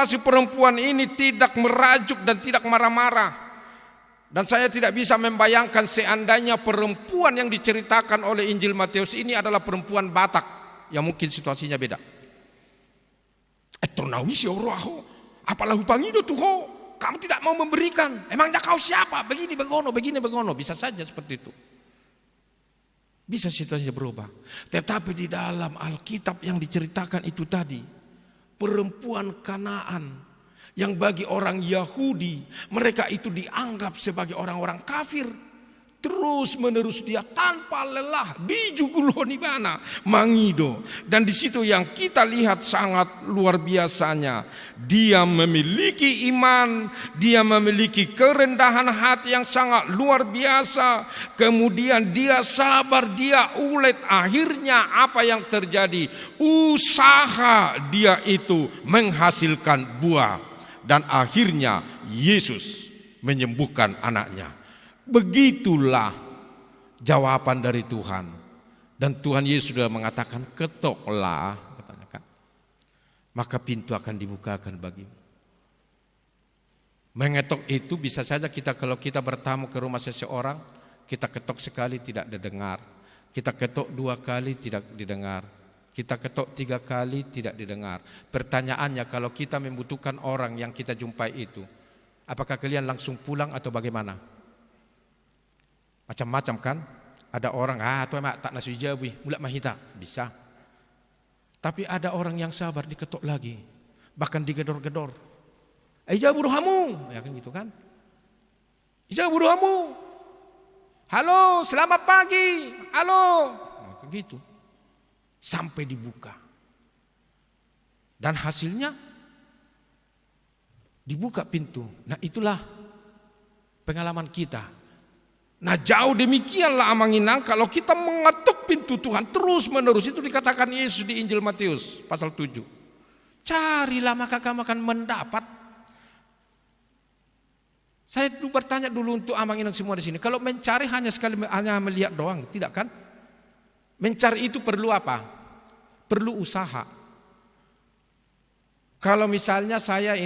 si perempuan ini tidak merajuk dan tidak marah-marah. Dan saya tidak bisa membayangkan seandainya perempuan yang diceritakan oleh Injil Matius ini adalah perempuan Batak, yang mungkin situasinya beda. Tornawi si oroaho, apalah hupangido tuh ho, kamu tidak mau memberikan, emangnya kau siapa? Begini begono, bisa saja seperti itu. Bisa situasinya berubah. Tetapi di dalam Alkitab yang diceritakan itu tadi, perempuan Kanaan yang bagi orang Yahudi mereka itu dianggap sebagai orang-orang kafir, terus menerus dia tanpa lelah bijuguloni mana mangido. Dan di situ yang kita lihat sangat luar biasanya, dia memiliki iman, dia memiliki kerendahan hati yang sangat luar biasa. Kemudian dia sabar, dia ulet. Akhirnya apa yang terjadi? Usaha dia itu menghasilkan buah, dan akhirnya Yesus menyembuhkan anaknya. Begitulah jawaban dari Tuhan. Dan Tuhan Yesus sudah mengatakan, ketoklah, katanya kan, maka pintu akan dibukakan bagimu. Mengetok itu bisa saja kita, kalau kita bertamu ke rumah seseorang, kita ketok sekali tidak didengar, kita ketok 2 kali tidak didengar, kita ketok 3 kali tidak didengar. Pertanyaannya, kalau kita membutuhkan orang yang kita jumpai itu, apakah kalian langsung pulang atau bagaimana? Macam-macam kan? Ada orang, tuh emak tak nasi jawi, mulak mahita, bisa. Tapi ada orang yang sabar, diketok lagi, bahkan digedor-gedor. Ija buruhamu, ya kan gitu kan? Ija buruhamu. Halo, selamat pagi. Halo. Nah, gitu. Sampai dibuka. Dan hasilnya dibuka pintu. Nah, itulah pengalaman kita. Nah, jauh demikianlah amanginang kalau kita mengetuk pintu Tuhan terus menerus. Itu dikatakan Yesus di Injil Matius pasal 7. Carilah maka kamu akan mendapat. Saya bertanya dulu untuk amanginang semua di sini. Kalau mencari hanya melihat doang, tidak kan? Mencari itu perlu apa? Perlu usaha. Kalau misalnya saya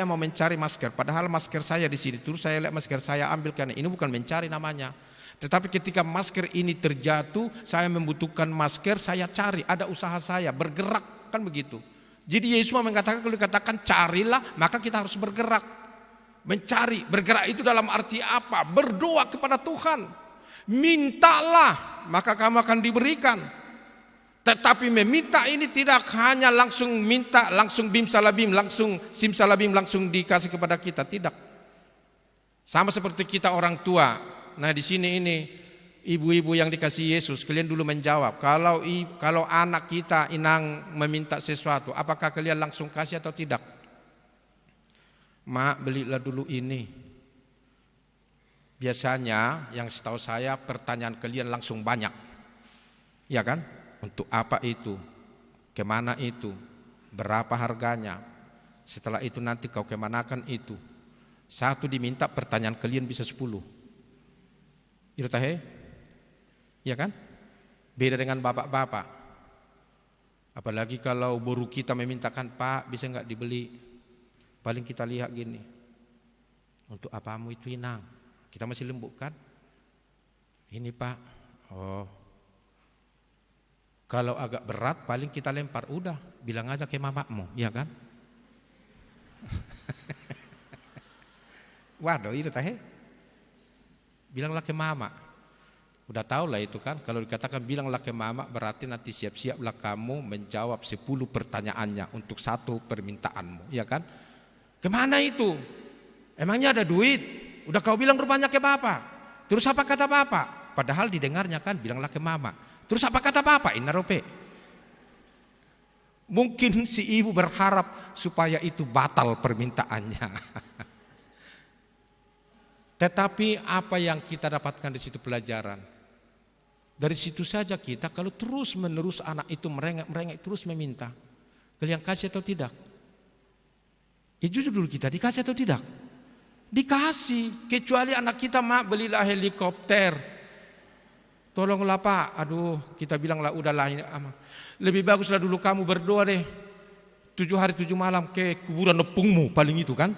mau mencari masker, padahal masker saya di sini, terus saya lihat masker saya ambilkan, ini bukan mencari namanya. Tetapi ketika masker ini terjatuh, saya membutuhkan masker, saya cari, ada usaha saya, bergerak, kan begitu. Jadi Yesus mengatakan, kalau dikatakan carilah, maka kita harus bergerak. Mencari, bergerak itu dalam arti apa? Berdoa kepada Tuhan. Mintalah, maka kamu akan diberikan. Tetapi meminta ini tidak hanya langsung minta, langsung bimsalabim, langsung simsalabim, langsung dikasih kepada kita, tidak. Sama seperti kita orang tua. Nah, di sini ini ibu-ibu yang dikasih Yesus, kalian dulu menjawab. Kalau anak kita inang meminta sesuatu, apakah kalian langsung kasih atau tidak? Mak, belilah dulu ini. Biasanya yang setahu saya pertanyaan kalian langsung banyak, ya kan? Untuk apa itu? Kemana itu? Berapa harganya? Setelah itu nanti kau kemanakan itu? Satu diminta, pertanyaan kalian bisa 10. Itu tahe? Ya kan? Beda dengan bapak-bapak. Apalagi kalau guru kita memintakan, Pak bisa nggak dibeli? Paling kita lihat gini. Untuk apamu itu inang? Kita masih lembut kan? Ini Pak. Oh. Kalau agak berat paling kita lempar, udah bilang aja ke mamamu, ya kan? Waduh, itu tahe. Bilanglah ke mama. Udah tahu lah itu kan, kalau dikatakan bilanglah ke mama berarti nanti siap-siaplah kamu menjawab 10 pertanyaannya untuk 1 permintaanmu, ya kan? Kemana itu? Emangnya ada duit? Udah kau bilang rupanya ke bapak. Terus apa kata bapak? Padahal didengarnya kan bilanglah ke mama. Terus apa kata bapak? Inarope. Mungkin si ibu berharap supaya itu batal permintaannya. Tetapi apa yang kita dapatkan di situ pelajaran? Dari situ saja kita kalau terus menerus anak itu merengek terus meminta. Kalian kasih atau tidak? Jujur dulu kita dikasih atau tidak? Dikasih. Kecuali anak kita, mak belilah helikopter. Tolonglah Pak, aduh kita bilanglah udahlah ini lebih baguslah dulu kamu berdoa deh 7 hari 7 malam ke kuburan nepungmu, paling itu kan.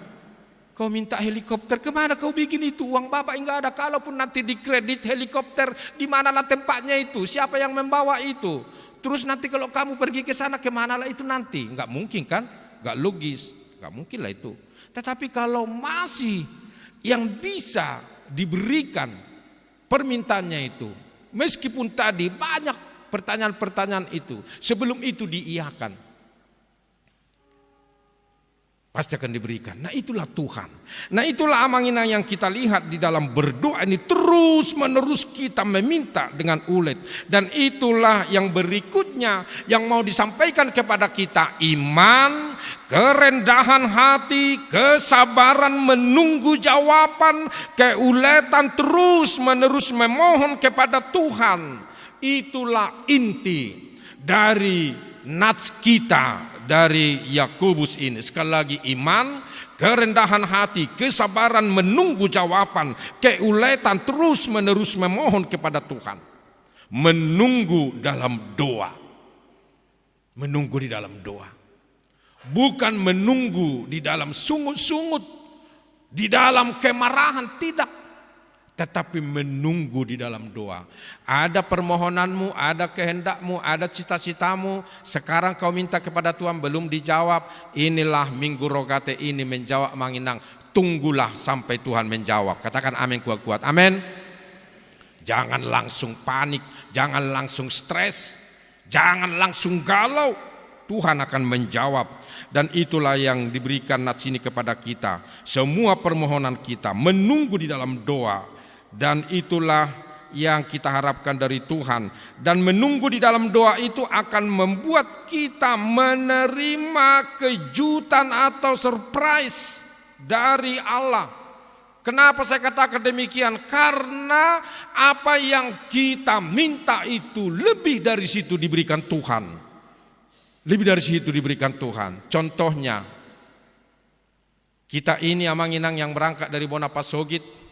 Kau minta helikopter, kemana kau bikin itu? Uang bapak enggak ada, kalaupun nanti dikredit helikopter, di manalah tempatnya itu? Siapa yang membawa itu? Terus nanti kalau kamu pergi ke sana, kemana lah itu nanti? Enggak mungkin kan? Enggak logis, enggak mungkin lah itu. Tetapi kalau masih yang bisa diberikan permintaannya itu, meskipun tadi banyak pertanyaan-pertanyaan itu, sebelum itu diiyakan. Pasti akan diberikan. Nah itulah Tuhan. Nah itulah amanginang yang kita lihat di dalam berdoa ini. Terus menerus kita meminta dengan ulet. Dan itulah yang berikutnya yang mau disampaikan kepada kita. Iman, kerendahan hati, kesabaran menunggu jawaban, keuletan terus menerus memohon kepada Tuhan. Itulah inti dari nats kita dari Yakobus ini. Sekali lagi, iman, kerendahan hati, kesabaran menunggu jawaban, keuletan terus menerus memohon kepada Tuhan. Menunggu dalam doa. Menunggu di dalam doa. Bukan menunggu di dalam sungut-sungut, di dalam kemarahan, tidak. Tetapi menunggu di dalam doa. Ada permohonanmu, ada kehendakmu, ada cita-citamu. Sekarang kau minta kepada Tuhan belum dijawab. Inilah minggu rogate ini menjawab manginang. Tunggulah sampai Tuhan menjawab. Katakan amin kuat-kuat. Amin. Jangan langsung panik, jangan langsung stres, jangan langsung galau. Tuhan akan menjawab. Dan itulah yang diberikan nats ini kepada kita. Semua permohonan kita menunggu di dalam doa. Dan itulah yang kita harapkan dari Tuhan. Dan menunggu di dalam doa itu akan membuat kita menerima kejutan atau surprise dari Allah. Kenapa saya katakan demikian? Karena apa yang kita minta itu lebih dari situ diberikan Tuhan. Lebih dari situ diberikan Tuhan. Contohnya, kita ini amanginang yang berangkat dari Bonapasogit,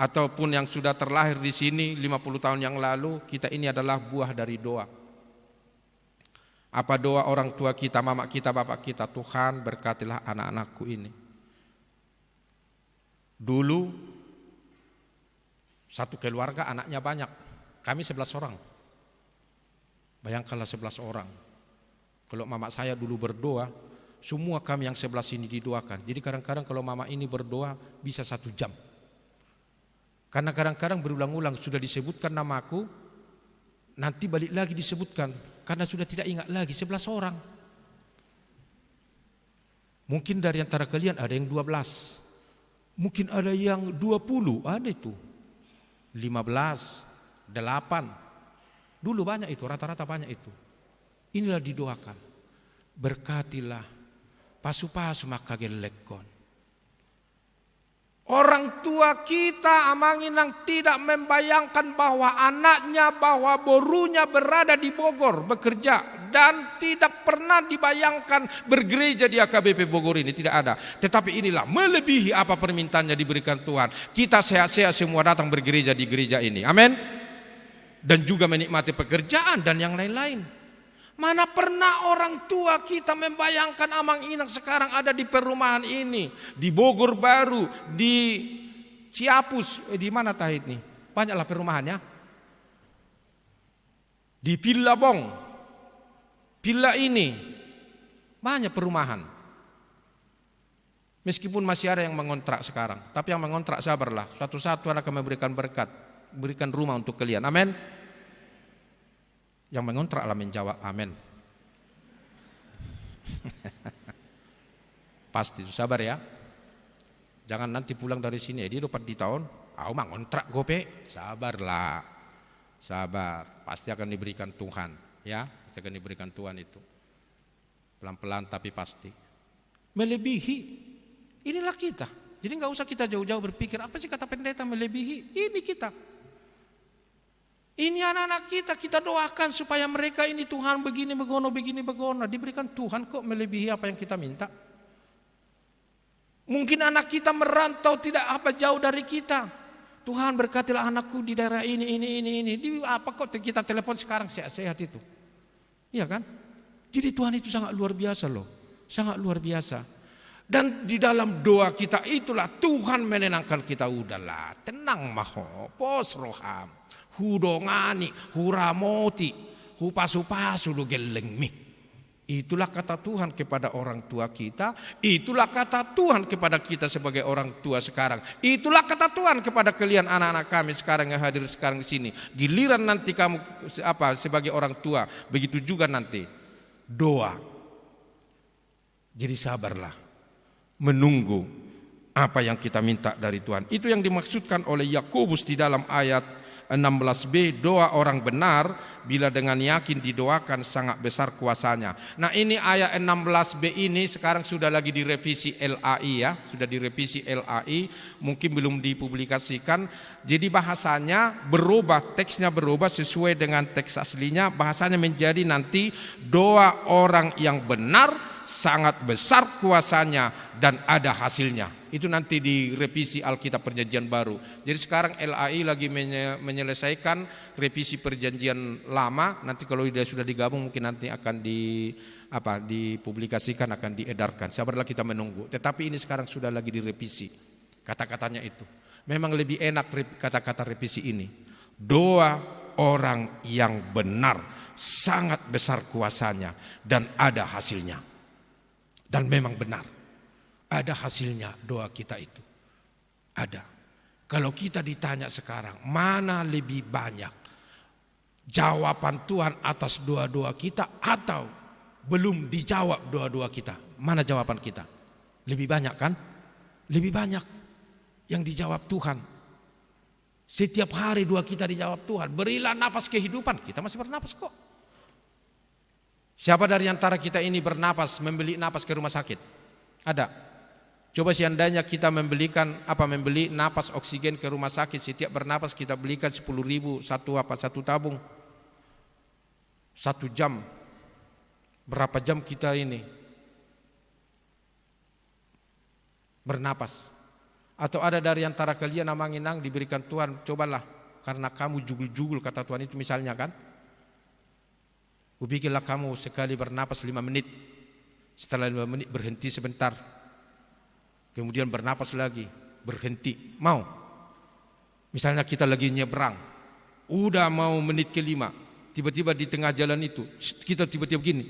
ataupun yang sudah terlahir di sini 50 tahun yang lalu, kita ini adalah buah dari doa. Apa doa orang tua kita, mama kita, bapak kita? Tuhan berkatilah anak-anakku ini. Dulu satu keluarga anaknya banyak, kami 11 orang. Bayangkanlah 11 orang. Kalau mama saya dulu berdoa, semua kami yang 11 ini didoakan. Jadi kadang-kadang kalau mama ini berdoa bisa 1 jam. Karena kadang-kadang berulang-ulang sudah disebutkan namaku, nanti balik lagi disebutkan. Karena sudah tidak ingat lagi 11 orang. Mungkin dari antara kalian ada yang 12. Mungkin ada yang 20, ada itu. 15, 8. Dulu banyak itu, rata-rata banyak itu. Inilah didoakan. Berkatilah pasu-pasu maka gelekon. Orang tua kita amanginang tidak membayangkan bahwa anaknya, bahwa borunya berada di Bogor bekerja. Dan tidak pernah dibayangkan bergereja di AKBP Bogor ini, tidak ada. Tetapi inilah melebihi apa permintaannya diberikan Tuhan. Kita sehat-sehat semua datang bergereja di gereja ini, amin. Dan juga menikmati pekerjaan dan yang lain-lain. Mana pernah orang tua kita membayangkan amanginang sekarang ada di perumahan ini, di Bogor Baru, di Ciapus, di mana tahit nih? Banyaklah perumahannya. Di Pillabong, Pilla ini banyak perumahan. Meskipun masih ada yang mengontrak sekarang, tapi yang mengontrak sabarlah. Suatu-suatu akan memberikan berkat, berikan rumah untuk kalian. Amin. Yang mengontraklah menjawab amin. Pasti sabar ya. Jangan nanti pulang dari sini dia dapat di tahun, aku mengontrak gope. Sabarlah. Sabar, pasti akan diberikan Tuhan, ya. Pasti akan diberikan Tuhan itu. Pelan-pelan tapi pasti. Melebihi. Inilah kita. Jadi enggak usah kita jauh-jauh berpikir apa sih kata pendeta melebihi. Ini kita. Ini anak-anak kita doakan supaya mereka ini Tuhan begini begono. Diberikan Tuhan kok melebihi apa yang kita minta. Mungkin anak kita merantau tidak apa jauh dari kita. Tuhan berkatilah anakku di daerah ini. Di apa kok kita telepon sekarang sehat-sehat itu. Iya kan? Jadi Tuhan itu sangat luar biasa loh. Sangat luar biasa. Dan di dalam doa kita itulah Tuhan menenangkan kita. Udahlah, tenang maho, pos roham. Hudongani, huramoti, hupasu-pasu lu gelengmi. Itulah kata Tuhan kepada orang tua kita. Itulah kata Tuhan kepada kita sebagai orang tua sekarang. Itulah kata Tuhan kepada kalian anak-anak kami sekarang yang hadir sekarang di sini. Giliran nanti kamu sebagai orang tua, begitu juga nanti doa. Jadi sabarlah menunggu apa yang kita minta dari Tuhan. Itu yang dimaksudkan oleh Yakobus di dalam ayat 16b, doa orang benar bila dengan yakin didoakan sangat besar kuasanya. Nah, ini ayat 16b ini sekarang sudah lagi direvisi LAI ya, sudah direvisi LAI, mungkin belum dipublikasikan. Jadi bahasanya berubah, teksnya berubah sesuai dengan teks aslinya. Bahasanya menjadi nanti doa orang yang benar sangat besar kuasanya dan ada hasilnya. Itu nanti direvisi Alkitab Perjanjian Baru. Jadi sekarang LAI lagi menyelesaikan revisi Perjanjian Lama. Nanti kalau sudah digabung mungkin nanti akan dipublikasikan, akan diedarkan. Sabarlah kita menunggu. Tetapi ini sekarang sudah lagi direvisi. Kata-katanya itu. Memang lebih enak kata-kata revisi ini. Doa orang yang benar sangat besar kuasanya dan ada hasilnya. Dan memang benar. Ada hasilnya doa kita itu. Ada. Kalau kita ditanya sekarang, mana lebih banyak jawaban Tuhan atas doa-doa kita atau belum dijawab doa-doa kita? Mana jawaban kita? Lebih banyak kan? Lebih banyak yang dijawab Tuhan. Setiap hari doa kita dijawab Tuhan. Berilah napas kehidupan. Kita masih bernapas kok. Siapa dari antara kita ini bernapas, membeli napas ke rumah sakit? Ada. Coba seandainya kita membeli napas oksigen ke rumah sakit, setiap bernapas kita belikan 10.000 satu tabung. 1 jam. Berapa jam kita ini bernapas? Atau ada dari antara kalian namang-inang diberikan Tuhan, cobalah karena kamu jugul-jugul kata Tuhan itu misalnya kan? Kubikinlah kamu sekali bernapas 5 menit. Setelah 5 menit berhenti sebentar. Kemudian bernapas lagi, berhenti. Mau? Misalnya kita lagi nyebrang, udah mau menit ke-5, tiba-tiba di tengah jalan itu kita tiba-tiba begini,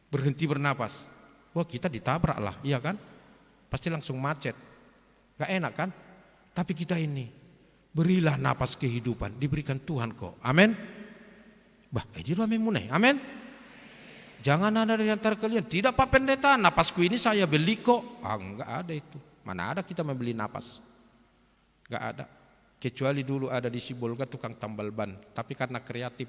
berhenti bernapas. Wah, kita ditabrak lah, iya kan? Pasti langsung macet. Gak enak kan? Tapi kita ini berilah napas kehidupan, diberikan Tuhan kok. Amin. Bah, ini rame muneh. Amin. Jangan ada di antara kalian, tidak Pak Pendeta, napasku ini saya beli kok. Enggak ada itu. Mana ada kita membeli napas? Enggak ada. Kecuali dulu ada di Sibolga tukang tambal ban, tapi karena kreatif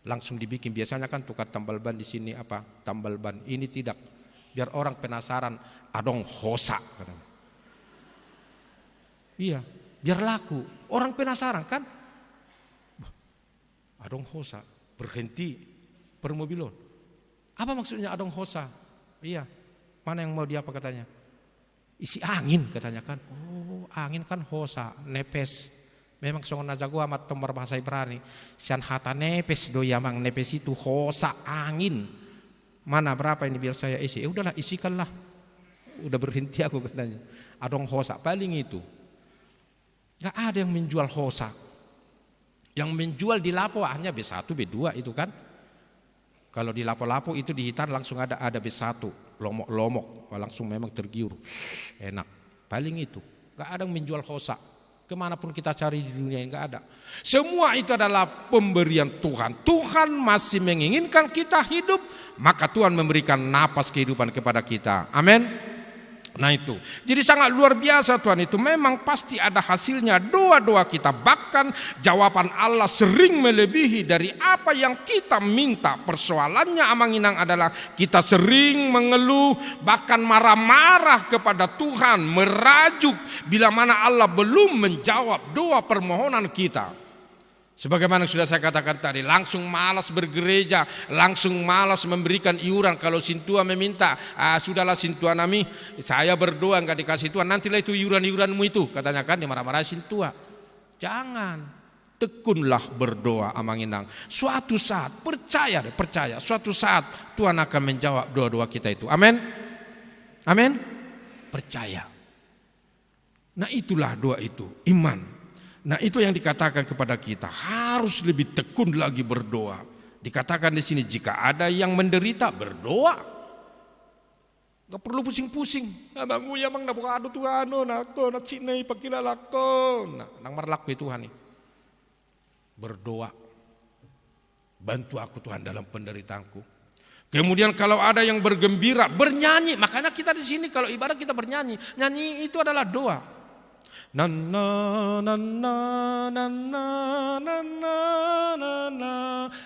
langsung dibikin. Biasanya kan tukang tambal ban di sini tambal ban. Ini tidak. Biar orang penasaran, adong hosa katanya. Iya, biar laku. Orang penasaran kan? Adong hosa, berhenti permobilan. Apa maksudnya adong hosa? Iya, mana yang mau dia apa katanya? Isi angin katanya kan. Oh, angin kan hosa, nepes. Memang songon najago amat tombar bahasa Ibrani. Sian hata nepes do yamang nepes itu hosa angin. Mana berapa ini biar saya isi? Udahlah isikanlah. Udah berhenti aku katanya. Adong hosa paling itu. Gak ada yang menjual hosa. Yang menjual di lapo hanya B1, B2 itu kan. Kalau di lapo-lapo itu di Hitan langsung ada B1, lomok-lomok, langsung memang tergiur, enak. Paling itu, gak ada yang menjual hosa. Kemanapun kita cari di dunia ini gak ada. Semua itu adalah pemberian Tuhan. Tuhan masih menginginkan kita hidup, maka Tuhan memberikan napas kehidupan kepada kita. Amin. Nah itu, jadi sangat luar biasa Tuhan itu. Memang pasti ada hasilnya doa-doa kita. Bahkan jawaban Allah sering melebihi dari apa yang kita minta. Persoalannya amanginang adalah kita sering mengeluh, bahkan marah-marah kepada Tuhan, merajuk bila mana Allah belum menjawab doa permohonan kita. Sebagaimana sudah saya katakan tadi, langsung malas bergereja, langsung malas memberikan iuran. Kalau sintua meminta, sudahlah sintua nami, saya berdoa enggak dikasih Tuhan, nantilah itu iuran-iuranmu itu, katanya kan, dimarah-marah sintua. Jangan, tekunlah berdoa amanginang. Suatu saat, percaya, suatu saat Tuhan akan menjawab doa-doa kita itu. Amin. Amin. Percaya. Nah itulah doa itu, iman. Nah itu yang dikatakan kepada kita, harus lebih tekun lagi berdoa. Dikatakan di sini, jika ada yang menderita berdoa. Gak perlu pusing-pusing. Abangu ya mang nabukado Tuhan, nako natsinay pagkilalako. Nang marlaku Tuhan. Berdoa. Bantu aku Tuhan dalam penderitaanku. Kemudian kalau ada yang bergembira, bernyanyi. Makanya kita di sini kalau ibadah kita bernyanyi. Nyanyi itu adalah doa. Na na na na na na na na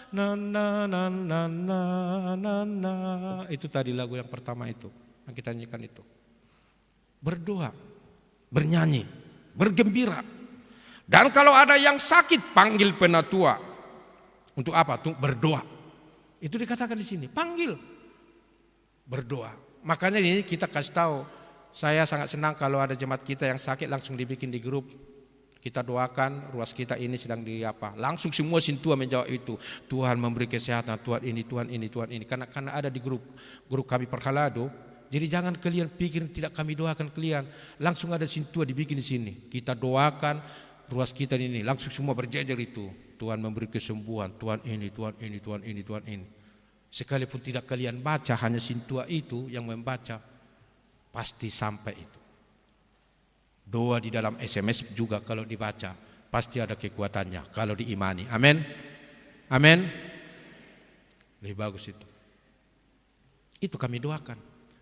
na na na na na na. Itu tadi lagu yang pertama itu yang kita nyanyikan itu. Berdoa, bernyanyi, bergembira. Dan kalau ada yang sakit, panggil penatua. Untuk apa? Untuk berdoa. Itu dikatakan di sini, panggil, berdoa. Makanya ini kita kasih tahu, saya sangat senang kalau ada jemaat kita yang sakit langsung dibikin di grup. Kita doakan, ruas kita ini sedang di apa. Langsung semua sintua menjawab itu. Tuhan memberi kesehatan, Tuhan ini, Tuhan ini, Tuhan ini. Karena ada di grup kami Perhalado. Jadi jangan kalian pikir tidak kami doakan kalian. Langsung ada sintua dibikin di sini. Kita doakan ruas kita ini, langsung semua berjejer itu. Tuhan memberi kesembuhan, Tuhan ini, Tuhan ini, Tuhan ini, Tuhan ini. Sekalipun tidak kalian baca, hanya sintua itu yang membaca, pasti sampai itu. Doa di dalam SMS juga kalau dibaca, pasti ada kekuatannya kalau diimani. Amin. Amin. Lebih bagus itu. Itu kami doakan.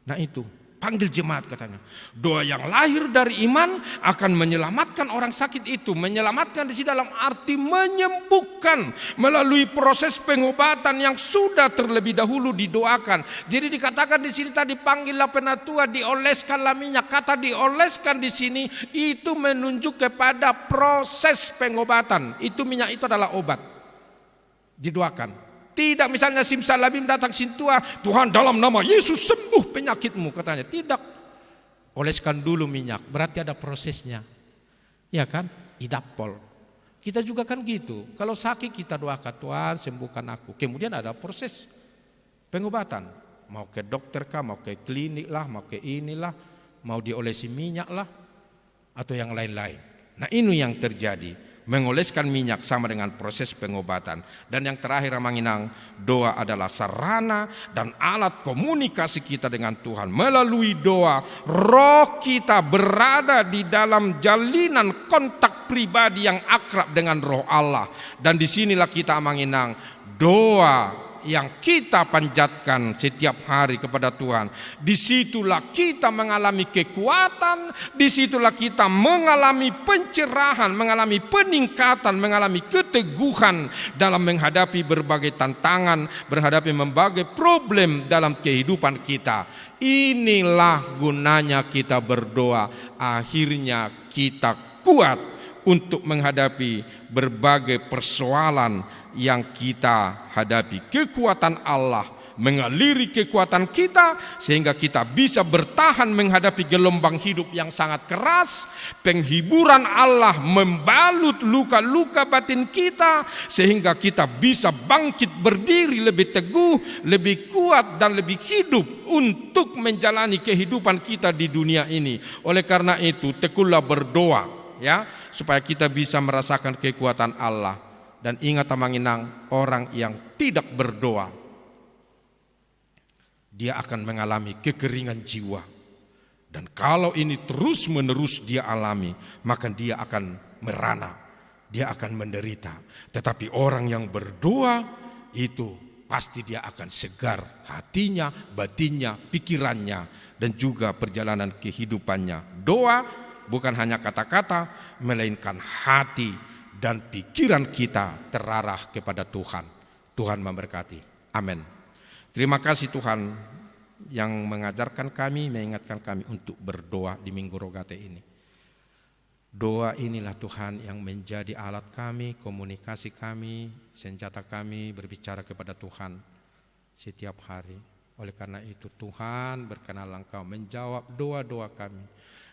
Nah itu, panggil jemaat katanya. Doa yang lahir dari iman akan menyelamatkan orang sakit itu. Menyelamatkan di sini dalam arti menyembuhkan melalui proses pengobatan yang sudah terlebih dahulu didoakan. Jadi dikatakan di sini tadi panggillah penatua, dioleskanlah minyak. Kata dioleskan di sini itu menunjuk kepada proses pengobatan. Itu minyak itu adalah obat. Didoakan. Tidak misalnya simsalabim datang sintua, Tuhan dalam nama Yesus sembuh penyakitmu katanya. Tidak. Oleskan dulu minyak, berarti ada prosesnya. Ya kan? Idapol. Kita juga kan gitu. Kalau sakit kita doakan, Tuhan sembuhkan aku. Kemudian ada proses pengobatan. Mau ke dokter kah, mau ke klinik lah, mau ke inilah, mau diolesi minyak lah, atau yang lain-lain. Nah ini yang terjadi. Mengoleskan minyak sama dengan proses pengobatan. Dan yang terakhir Ramanginang, doa adalah sarana dan alat komunikasi kita dengan Tuhan. Melalui doa, roh kita berada di dalam jalinan kontak pribadi yang akrab dengan roh Allah. Dan disinilah kita Ramanginang, doa yang kita panjatkan setiap hari kepada Tuhan. Disitulah kita mengalami kekuatan, disitulah kita mengalami pencerahan, mengalami peningkatan, mengalami keteguhan dalam menghadapi berbagai tantangan, menghadapi berbagai problem dalam kehidupan kita. Inilah gunanya kita berdoa. Akhirnya kita kuat untuk menghadapi berbagai persoalan yang kita hadapi. Kekuatan Allah mengaliri kekuatan kita sehingga kita bisa bertahan menghadapi gelombang hidup yang sangat keras. Penghiburan Allah membalut luka-luka batin kita sehingga kita bisa bangkit berdiri lebih teguh, lebih kuat dan lebih hidup untuk menjalani kehidupan kita di dunia ini. Oleh karena itu tekunlah berdoa, ya, supaya kita bisa merasakan kekuatan Allah. Dan ingat Tamanginang, orang yang tidak berdoa, dia akan mengalami kekeringan jiwa. Dan kalau ini terus menerus dia alami, maka dia akan merana, dia akan menderita. Tetapi orang yang berdoa itu pasti dia akan segar hatinya, batinnya, pikirannya, dan juga perjalanan kehidupannya. Doa bukan hanya kata-kata, melainkan hati dan pikiran kita terarah kepada Tuhan. Tuhan memberkati. Amin. Terima kasih Tuhan yang mengajarkan kami, mengingatkan kami untuk berdoa di Minggu Rogate ini. Doa inilah Tuhan yang menjadi alat kami, komunikasi kami, senjata kami berbicara kepada Tuhan setiap hari. Oleh karena itu Tuhan berkenan Engkau menjawab doa-doa kami.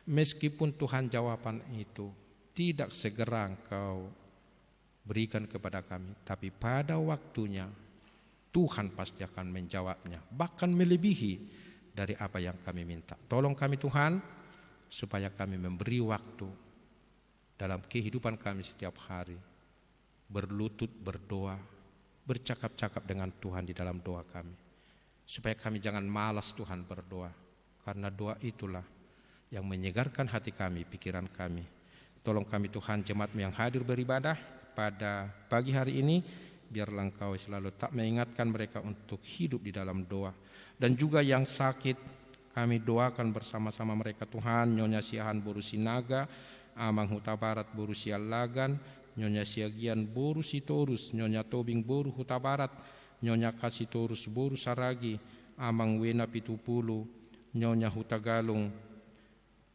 Meskipun Tuhan jawaban itu tidak segera Engkau berikan kepada kami, tapi pada waktunya Tuhan pasti akan menjawabnya, bahkan melebihi dari apa yang kami minta. Tolong kami Tuhan, supaya kami memberi waktu dalam kehidupan kami setiap hari, berlutut berdoa, bercakap-cakap dengan Tuhan di dalam doa kami, supaya kami jangan malas Tuhan berdoa, karena doa itulah yang menyegarkan hati kami, pikiran kami. Tolong kami Tuhan, jemaat yang hadir beribadah pada pagi hari ini, biarlah Engkau selalu tak mengingatkan mereka untuk hidup di dalam doa. Dan juga yang sakit, kami doakan bersama-sama mereka Tuhan. Nyonya Siahan Boru Sinaga, Amang Huta Barat Boru Sialagan, Nyonya Siagian Boru Sitorus, Nyonya Tobing Boru Huta Barat, Nyonya Kasitorus Boru Saragi, Amang Wena Pitupulu, Nyonya Huta Galung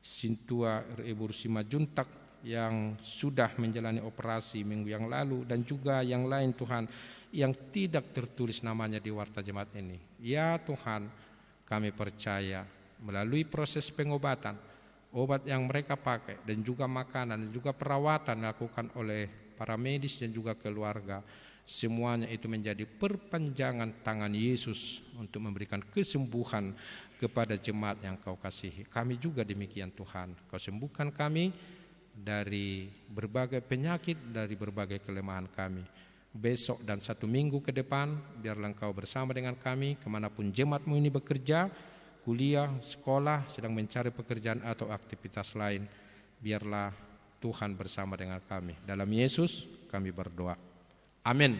Sintua Boru Simajuntak yang sudah menjalani operasi minggu yang lalu, dan juga yang lain Tuhan yang tidak tertulis namanya di warta jemaat ini. Ya Tuhan, kami percaya melalui proses pengobatan, obat yang mereka pakai dan juga makanan dan juga perawatan dilakukan oleh para medis dan juga keluarga, semuanya itu menjadi perpanjangan tangan Yesus untuk memberikan kesembuhan kepada jemaat yang Kau kasihi. Kami juga demikian Tuhan, Kau sembuhkan kami dari berbagai penyakit, dari berbagai kelemahan kami. Besok dan 1 minggu ke depan, biarlah Engkau bersama dengan kami kemanapun jemaat-Mu ini bekerja, kuliah, sekolah, sedang mencari pekerjaan atau aktivitas lain. Biarlah Tuhan bersama dengan kami. Dalam Yesus kami berdoa. Amin.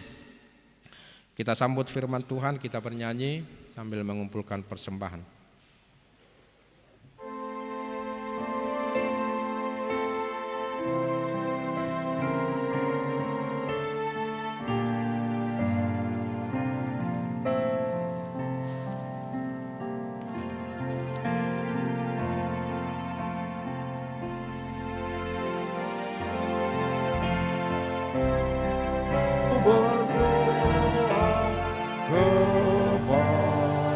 Kita sambut firman Tuhan, kita bernyanyi sambil mengumpulkan persembahan. Berdoa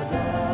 kepadamu.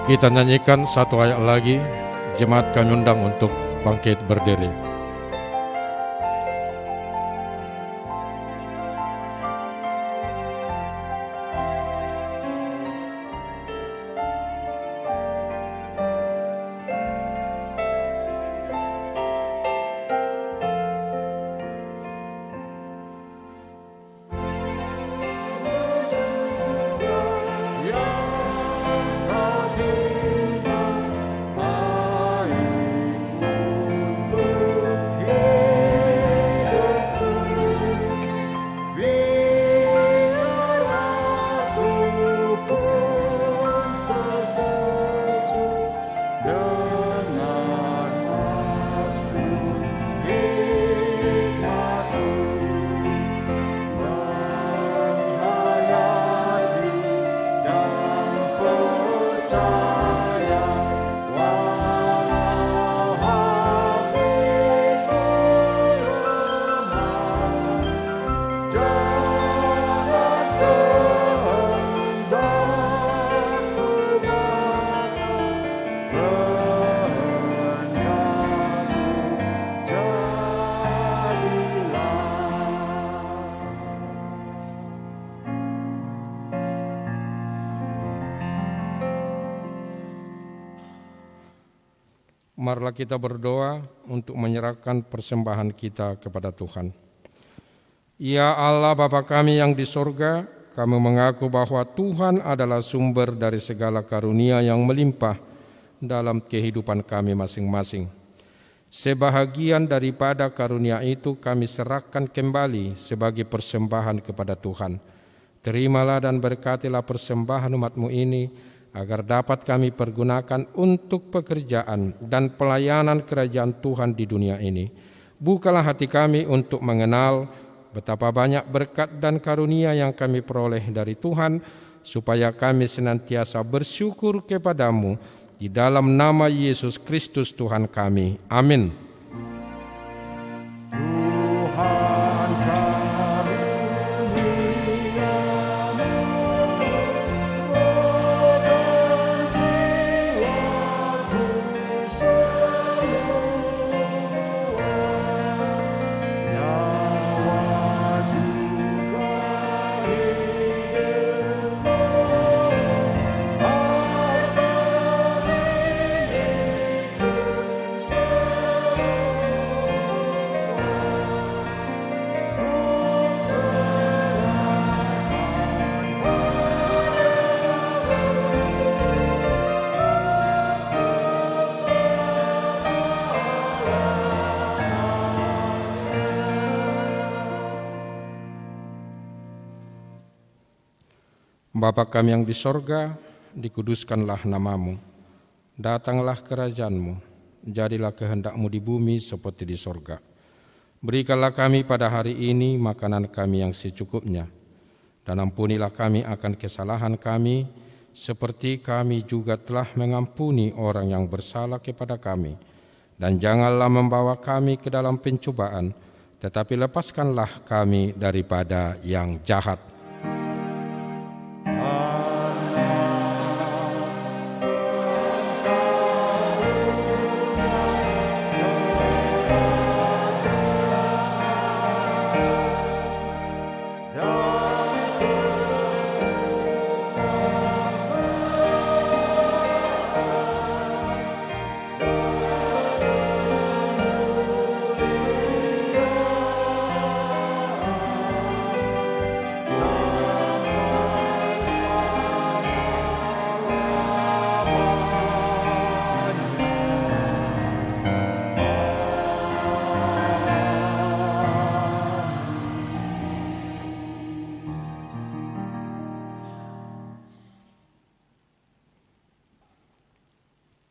Kita nyanyikan satu ayat lagi, jemaat kami undang untuk bangkit berdiri. Marilah kita berdoa untuk menyerahkan persembahan kita kepada Tuhan. Ya Allah Bapa kami yang di sorga, kami mengaku bahwa Tuhan adalah sumber dari segala karunia yang melimpah dalam kehidupan kami masing-masing. Sebahagian daripada karunia itu kami serahkan kembali sebagai persembahan kepada Tuhan. Terimalah dan berkatilah persembahan umat-Mu ini, agar dapat kami pergunakan untuk pekerjaan dan pelayanan kerajaan Tuhan di dunia ini. Bukalah hati kami untuk mengenal betapa banyak berkat dan karunia yang kami peroleh dari Tuhan, supaya kami senantiasa bersyukur kepadamu di dalam nama Yesus Kristus Tuhan kami. Amin. Bapa kami yang di sorga, dikuduskanlah namamu. Datanglah kerajaanmu, jadilah kehendak-Mu di bumi seperti di sorga. Berikanlah kami pada hari ini makanan kami yang secukupnya, dan ampunilah kami akan kesalahan kami, seperti kami juga telah mengampuni orang yang bersalah kepada kami. Dan janganlah membawa kami ke dalam pencobaan, tetapi lepaskanlah kami daripada yang jahat.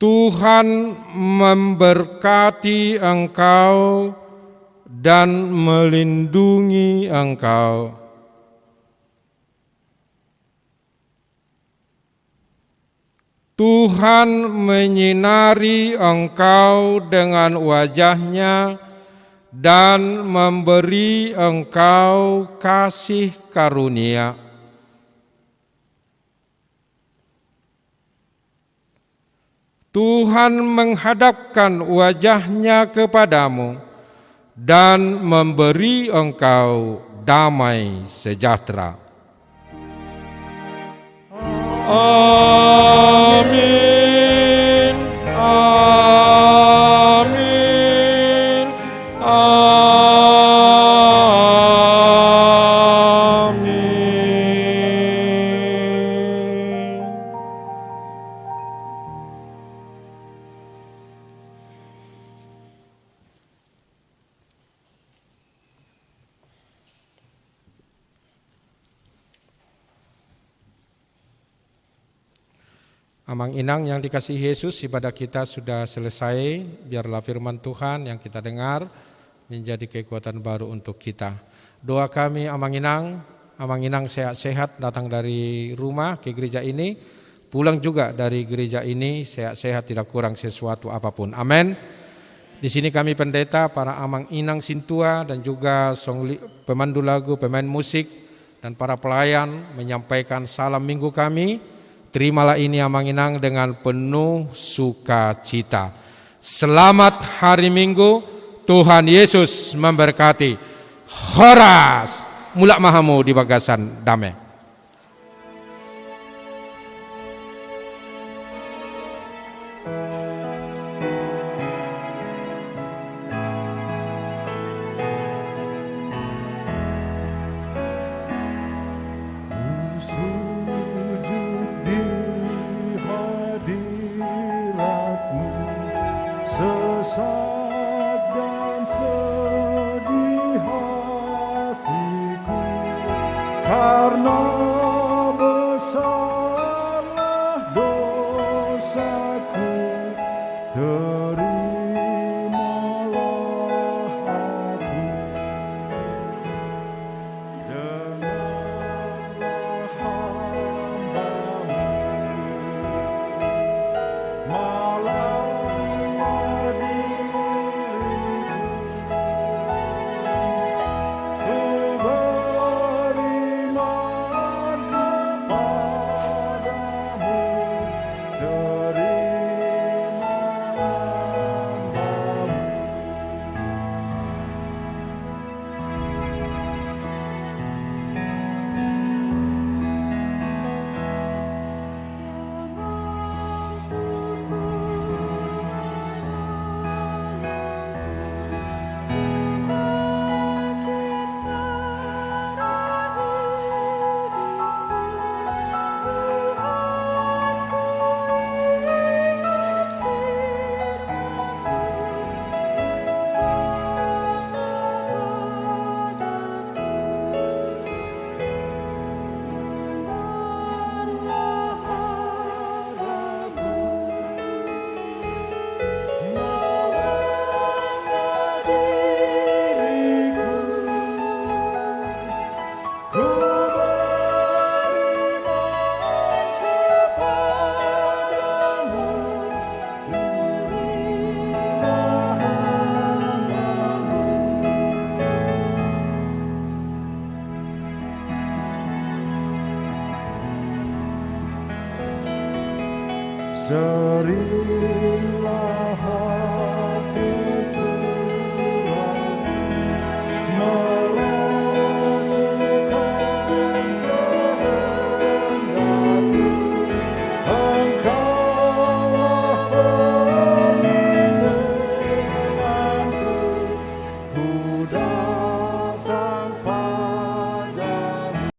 Tuhan memberkati engkau dan melindungi engkau. Tuhan menyinari engkau dengan wajah-Nya dan memberi engkau kasih karunia. Tuhan menghadapkan wajahnya kepadamu dan memberi engkau damai sejahtera. Amin. Amin. Amin. Amang Inang yang dikasihi Yesus, ibadah kita sudah selesai. Biarlah firman Tuhan yang kita dengar menjadi kekuatan baru untuk kita. Doa kami Amang Inang sehat-sehat datang dari rumah ke gereja ini, pulang juga dari gereja ini sehat-sehat, tidak kurang sesuatu apapun. Amin. Di sini kami pendeta, para Amang Inang Sintua dan juga pemandu lagu, pemain musik dan para pelayan menyampaikan salam minggu kami. Terimalah ini Amang Inang dengan penuh sukacita. Selamat hari Minggu, Tuhan Yesus memberkati. Horas, mulak mahamu di bagasan damai. Sesak dan sedih hatiku, karena besarlah dosaku. Terimalah aku, dengarlah hambamu. Seringlah